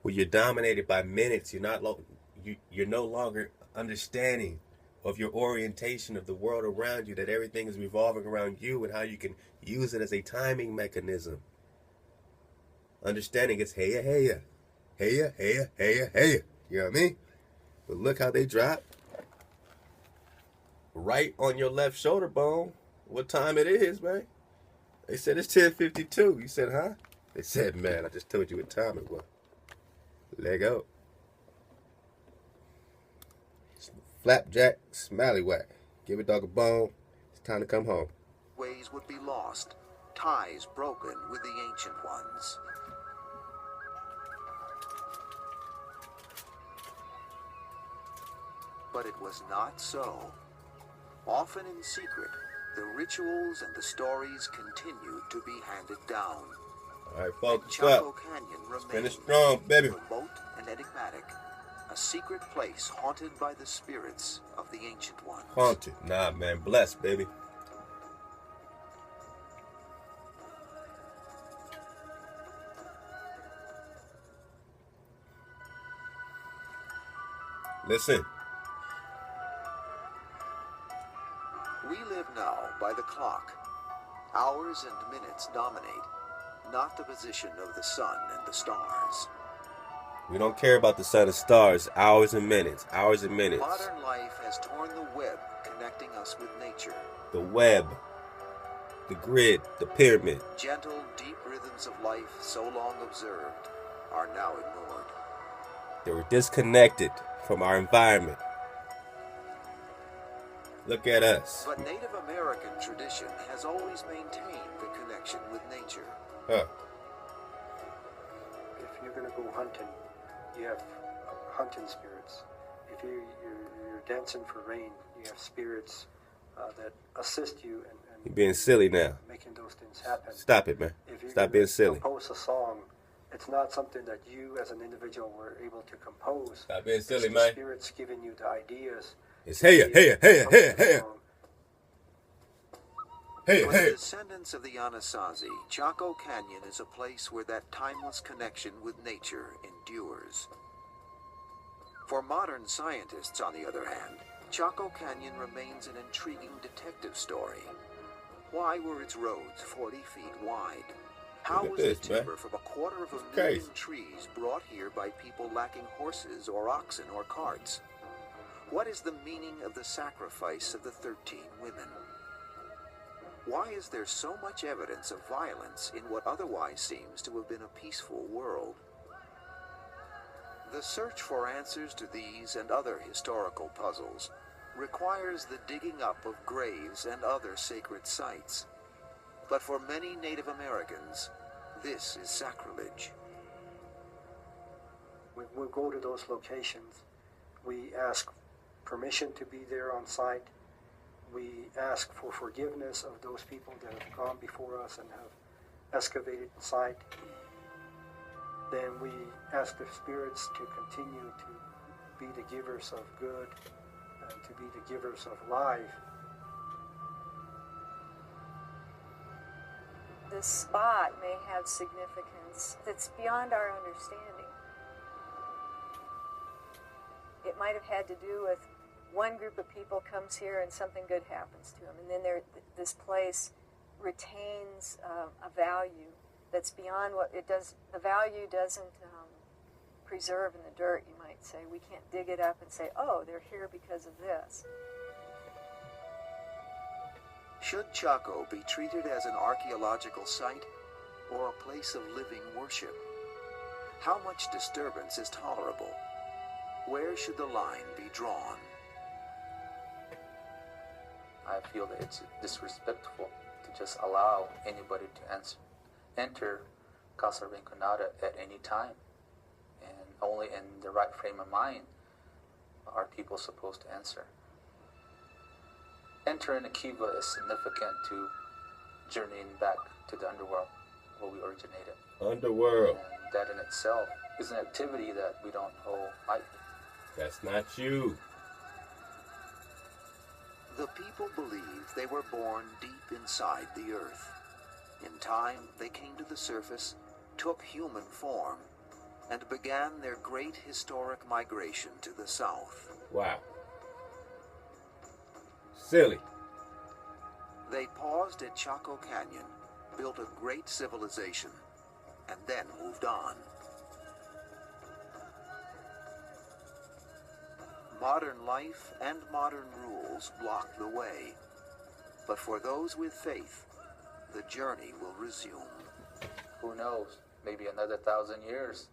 Where you're dominated by minutes. You're no longer understanding of your orientation of the world around you, that everything is revolving around you and how you can use it as a timing mechanism. Understanding it's hey-ya. You know what I mean? But look how they drop. Right on your left shoulder bone. What time it is, man? They said it's 10:52. You said, huh? They said, man, I just told you what time it was. Let go. Flapjack, smallywhack. Give a dog a bone. It's time to come home. Ways would be lost, ties broken with the ancient ones. But it was not so. Often in secret, the rituals and the stories continued to be handed down. All right, folks, Chaco Canyon finish remained strong, baby. remote and enigmatic, a secret place haunted by the spirits of the ancient ones. Haunted. Nah, man. Blessed, baby. Listen. We live now by the clock. Hours and minutes dominate, not the position of the sun and the stars. We don't care about the sun and stars. Hours and minutes. Hours and minutes. Modern life has torn the web connecting us with nature. The web. The grid. The pyramid. Gentle, deep rhythms of life so long observed are now ignored. They were disconnected from our environment. Look at us. But Native American tradition has always maintained the connection with nature. Huh. If you're going to go hunting, you have hunting spirits. If you're dancing for rain, you have spirits that assist you in You're being silly now. making those things happen. Stop it, man. If you're Stop gonna being silly. compose a song, it's not something that you as an individual were able to compose. Stop being silly, It's man. the spirits giving you the ideas. It's hey. For the descendants of the Anasazi, Chaco Canyon is a place where that timeless connection with nature endures. For modern scientists, on the other hand, Chaco Canyon remains an intriguing detective story. Why were its roads 40 feet wide? How was the timber from 250,000 trees brought here by people lacking horses or oxen or carts? What is the meaning of the sacrifice of the 13 women? Why is there so much evidence of violence in what otherwise seems to have been a peaceful world? The search for answers to these and other historical puzzles requires the digging up of graves and other sacred sites. But for many Native Americans, this is sacrilege. When we go to those locations, we ask permission to be there on site. We ask for forgiveness of those people that have gone before us and have excavated the site. Then we ask the spirits to continue to be the givers of good and to be the givers of life. This spot may have significance that's beyond our understanding. It might have had to do with one group of people comes here and something good happens to them, and then this place retains a value that's beyond what it does. The value doesn't preserve in the dirt, you might say. We can't dig it up and say, oh, they're here because of this. Should Chaco be treated as an archaeological site or a place of living worship? How much disturbance is tolerable? Where should the line be drawn? I feel that it's disrespectful to just allow anybody to enter Casa Rinconada at any time. And only in the right frame of mind are people supposed to answer. Entering a kiva is significant to journeying back to the underworld where we originated. Underworld. And that in itself is an activity that we don't hold lightly. That's not you. The people believe they were born deep inside the earth. In time, they came to the surface, took human form, and began their great historic migration to the south. Wow. Silly. They paused at Chaco Canyon, built a great civilization, and then moved on. Modern life and modern rules block the way. But for those with faith, the journey will resume. Who knows? Maybe another 1,000 years.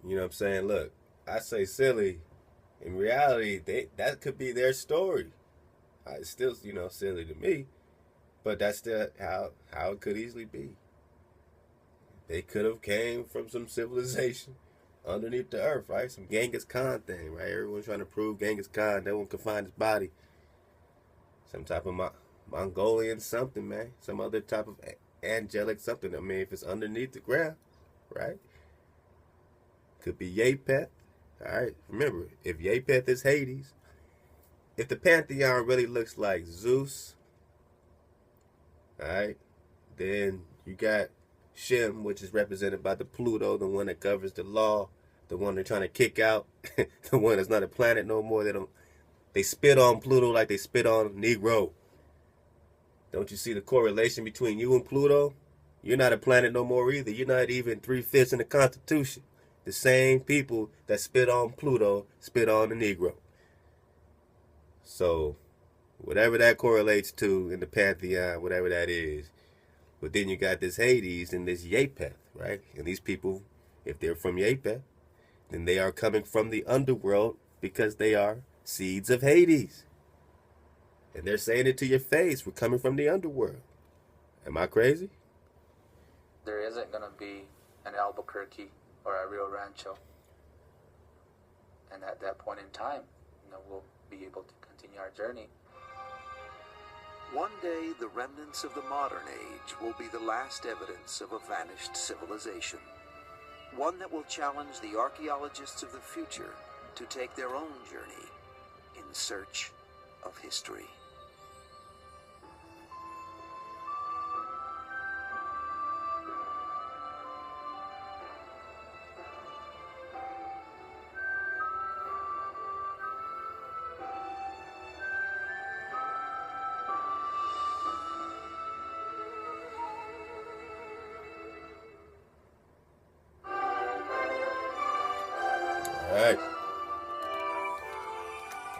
You know what I'm saying? Look, I say silly. In reality, that could be their story. It's still, silly to me. But that's still how it could easily be. They could have came from some civilization underneath the earth, right? Some Genghis Khan thing, right? Everyone's trying to prove Genghis Khan. That one could find his body. Some type of Mongolian something, man. Some other type of angelic something. I mean, if it's underneath the ground, right? Could be Yapeth. All right. Remember, if Yapeth is Hades, if the pantheon really looks like Zeus, all right, then you got Shem, which is represented by the Pluto, the one that governs the law, the one they're trying to kick out, the one that's not a planet no more. They spit on Pluto like they spit on Negro. Don't you see the correlation between you and Pluto? You're not a planet no more either. You're not even 3/5 in the Constitution. The same people that spit on Pluto spit on the Negro. So, whatever that correlates to in the pantheon, whatever that is. But then you got this Hades and this Yapeth, right? And these people, if they're from Yapeth, then they are coming from the underworld because they are seeds of Hades. And they're saying it to your face. We're coming from the underworld. Am I crazy? There isn't going to be an Albuquerque or a Rio Rancho. And at that point in time, we'll be able to continue our journey. One day, the remnants of the modern age will be the last evidence of a vanished civilization. One that will challenge the archaeologists of the future to take their own journey in search of history.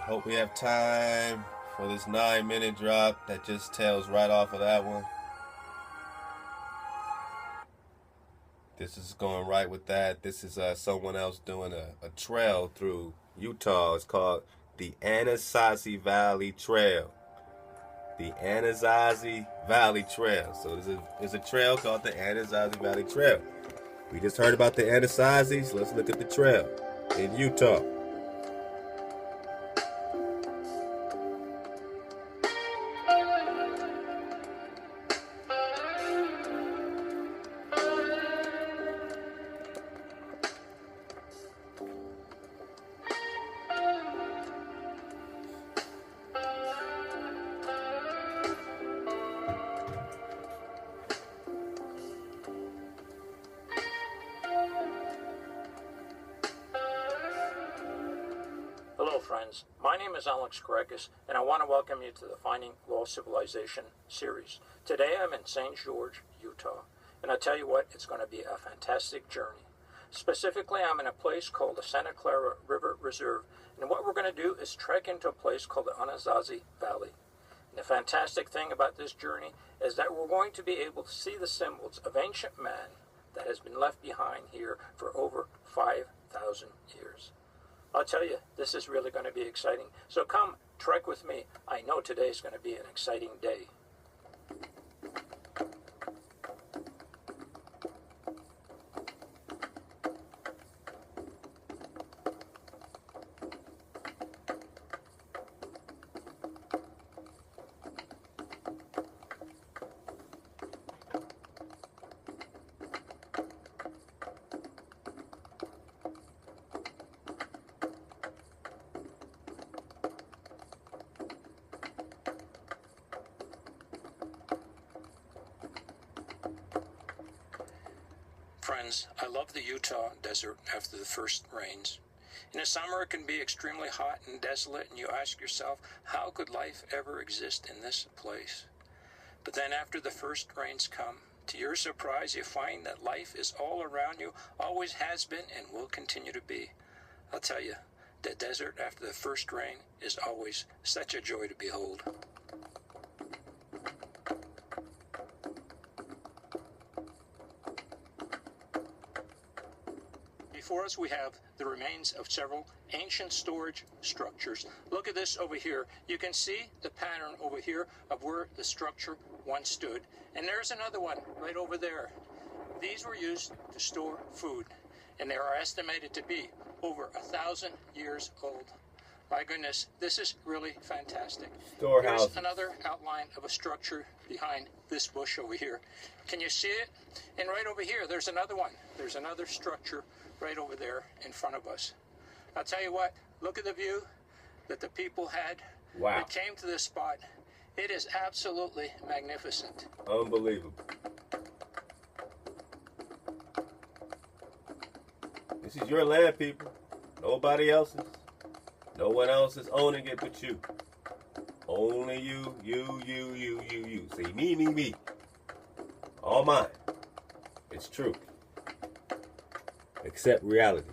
Hope we have time for this 9-minute drop that just tails right off of that one. This is going right with that. This is someone else doing a trail through Utah. It's called the Anasazi Valley Trail. The Anasazi Valley Trail. So there's a trail called the Anasazi Valley Trail. We just heard about the Anasazis. Let's look at the trail in Utah. Hello friends, my name is Alex Karekis, and I want to welcome you to the Finding Lost Civilization series. Today I'm in St. George, Utah, and I tell you what, it's going to be a fantastic journey. Specifically, I'm in a place called the Santa Clara River Reserve, and what we're going to do is trek into a place called the Anasazi Valley. And the fantastic thing about this journey is that we're going to be able to see the symbols of ancient man that has been left behind here for over 5,000 years. I'll tell you, this is really going to be exciting. So come, trek with me. I know today is going to be an exciting day. Friends, I love the Utah desert after the first rains. In the summer it can be extremely hot and desolate, and you ask yourself, how could life ever exist in this place? But then after the first rains come, to your surprise you find that life is all around you, always has been and will continue to be. I'll tell you, the desert after the first rain is always such a joy to behold. Before us we have the remains of several ancient storage structures. Look at this over here. You can see the pattern over here of where the structure once stood. And there's another one right over there. These were used to store food, and they are estimated to be over 1,000 years old. My goodness, this is really fantastic. Storehouse. Here's another outline of a structure behind this bush over here. Can you see it? And right over here, there's another one. There's another structure right over there in front of us. I'll tell you what, look at the view that the people had that came to this spot. It is absolutely magnificent. Unbelievable. This is your land, people. Nobody else's. No one else is owning it but you. Only you. See, me. All mine. It's true. Accept reality.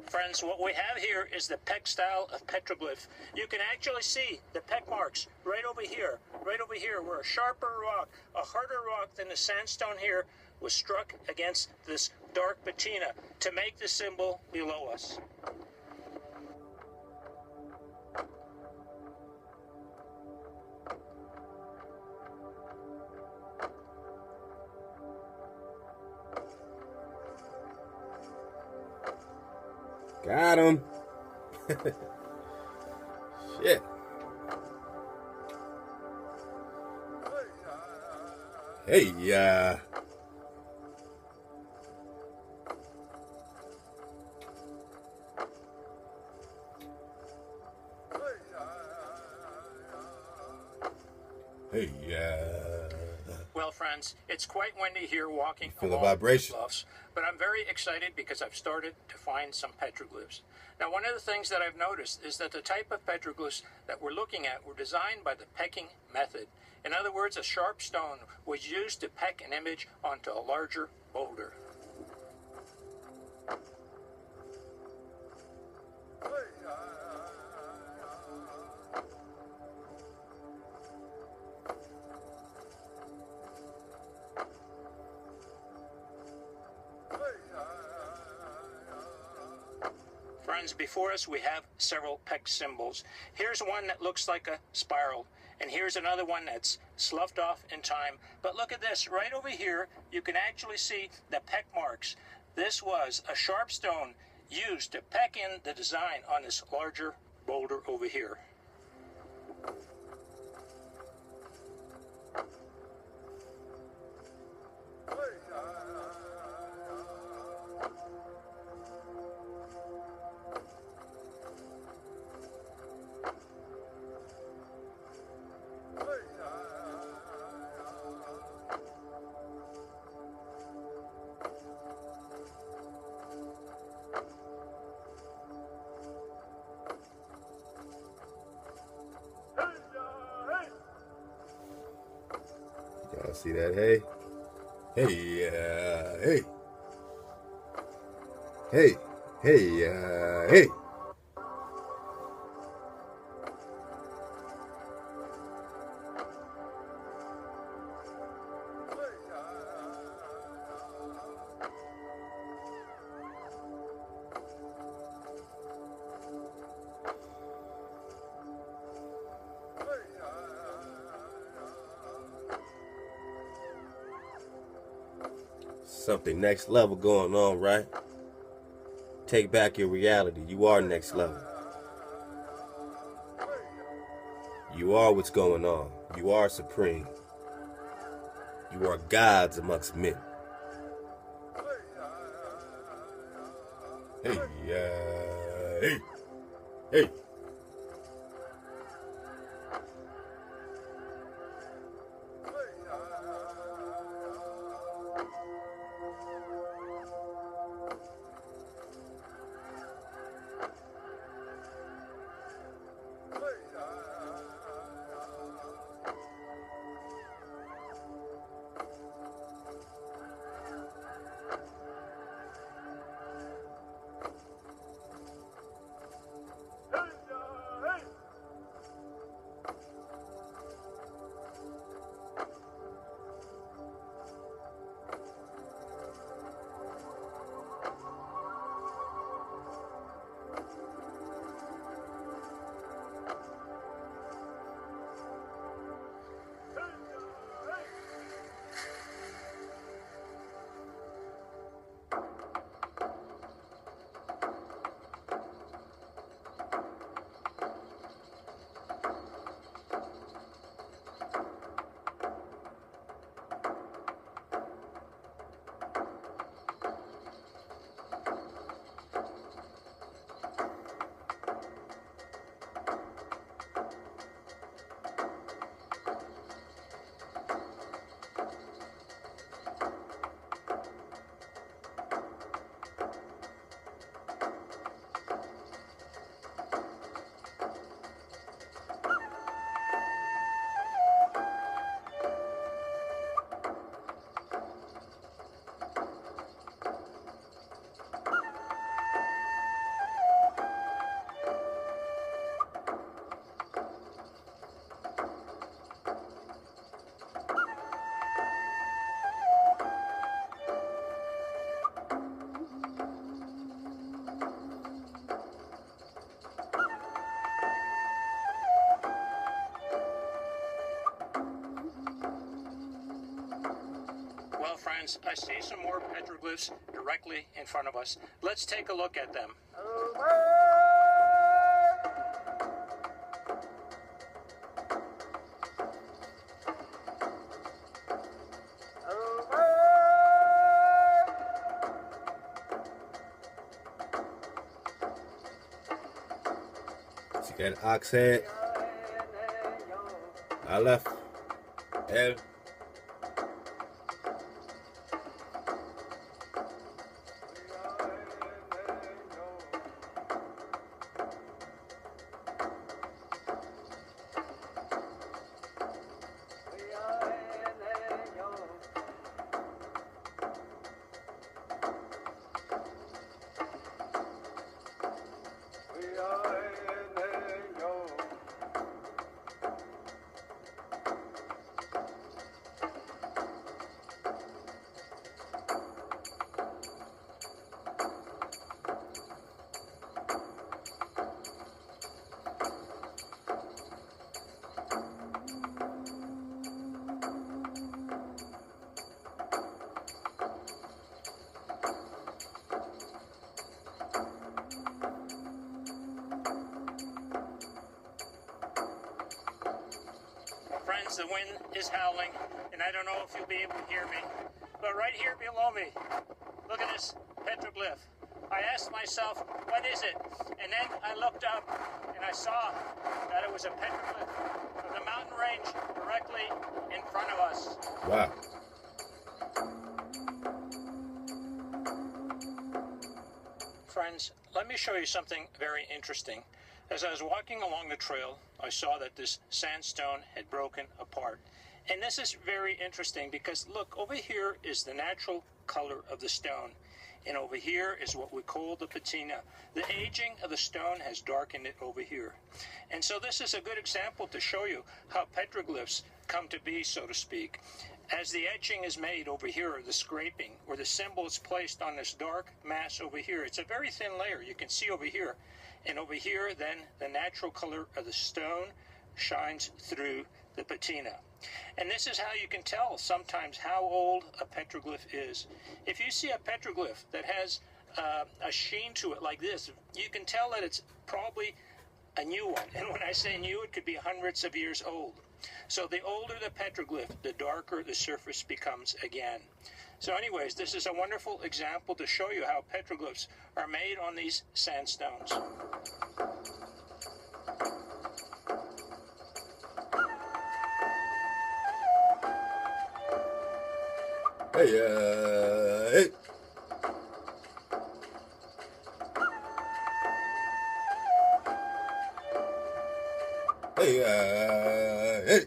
Friends, what we have here is the peck style of petroglyph. You can actually see the peck marks right over here, where a sharper rock, a harder rock than the sandstone here, was struck against this dark patina to make the symbol below us. Got him. Shit. Hey, Well, friends, it's quite windy here walking feel the along vibration. the bluffs, but I'm very excited because I've started to find some petroglyphs. Now, one of the things that I've noticed is that the type of petroglyphs that we're looking at were designed by the pecking method. In other words, a sharp stone was used to peck an image onto a larger boulder. Friends, before us we have several PEC symbols. Here's one that looks like a spiral, and here's another one that's sloughed off in time. But look at this, right over here, you can actually see the PEC marks. This was a sharp stone used to peck in the design on this larger boulder over here. Y'all see that? Hey, hey, hey, hey, hey, hey. Something next level going on, right? Take back your reality. You are next level. You are what's going on. You are supreme. You are gods amongst men. Hey, hey, hey. Well, friends, I see some more petroglyphs directly in front of us. Let's take a look at them. See that ox head? Aleph, El. friends, the wind is howling, and I don't know if you'll be able to hear me. But right here below me, look at this petroglyph. I asked myself, what is it? And then I looked up, and I saw that it was a petroglyph of the mountain range directly in front of us. Wow. Friends, let me show you something very interesting. As I was walking along the trail, I saw that this sandstone had broken apart. And this is very interesting because look, over here is the natural color of the stone. And over here is what we call the patina. The aging of the stone has darkened it over here. And so this is a good example to show you how petroglyphs come to be, so to speak. As the etching is made over here, or the scraping, or the symbol is placed on this dark mass over here, it's a very thin layer. You can see over here. And over here, then, the natural color of the stone shines through the patina. And this is how you can tell sometimes how old a petroglyph is. If you see a petroglyph that has a sheen to it like this, you can tell that it's probably a new one. And when I say new, it could be hundreds of years old. So the older the petroglyph, the darker the surface becomes again. So anyways, this is a wonderful example to show you how petroglyphs are made on these sandstones. Hey, hey. Hey, hey.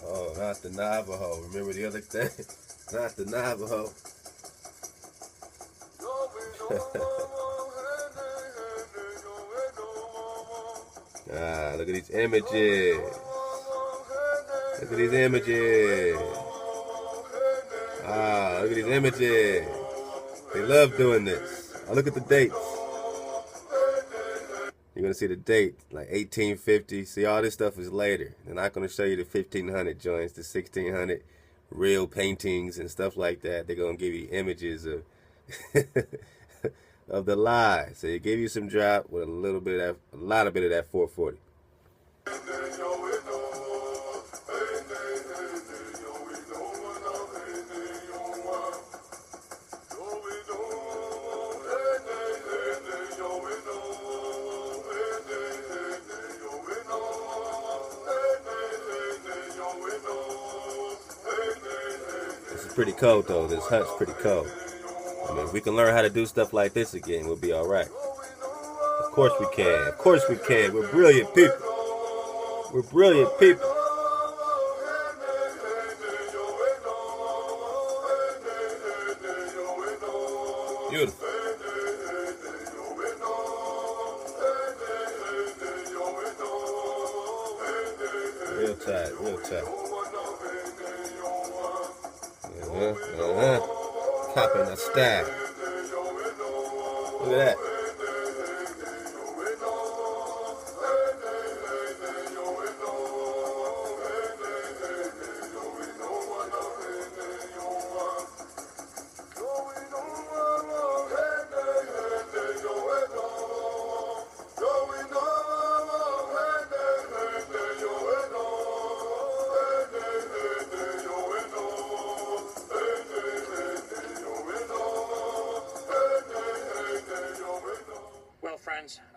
Oh, not the Navajo. Remember the other thing? Not the Navajo. Look at these images. Look at these images. Look at these images. They love doing this. Look at the dates. You're going to see the date, like 1850. See, all this stuff is later. They're not going to show you the 1500 joints, the 1600 real paintings and stuff like that. They're going to give you images of of the lie. So they give you some drop with a little bit of that, a lot of that 440. This is pretty cold though. This hut's pretty cold. I mean, if we can learn how to do stuff like this again, we'll be all right. Of course we can. Of course we can. We're brilliant people. We're brilliant people. Beautiful. Real tight, real tight. Copping a style. Look at that.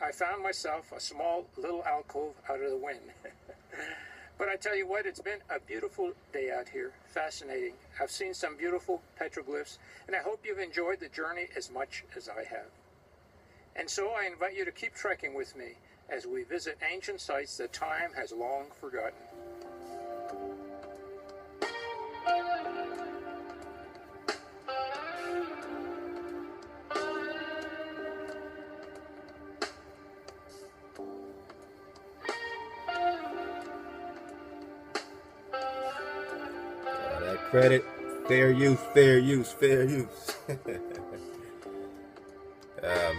I found myself a small little alcove out of the wind. But I tell you what, it's been a beautiful day out here. Fascinating. I've seen some beautiful petroglyphs, and I hope you've enjoyed the journey as much as I have. And so I invite you to keep trekking with me as we visit ancient sites that time has long forgotten. Credit, fair use, fair use, fair use.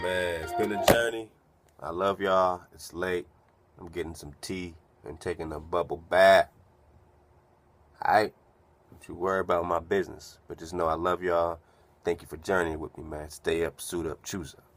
Man, it's been a journey. I love y'all. It's late. I'm getting some tea and taking a bubble bath. Alright, Don't you worry about my business. But just know I love y'all. Thank you for journeying with me, man. Stay up, suit up, choose up.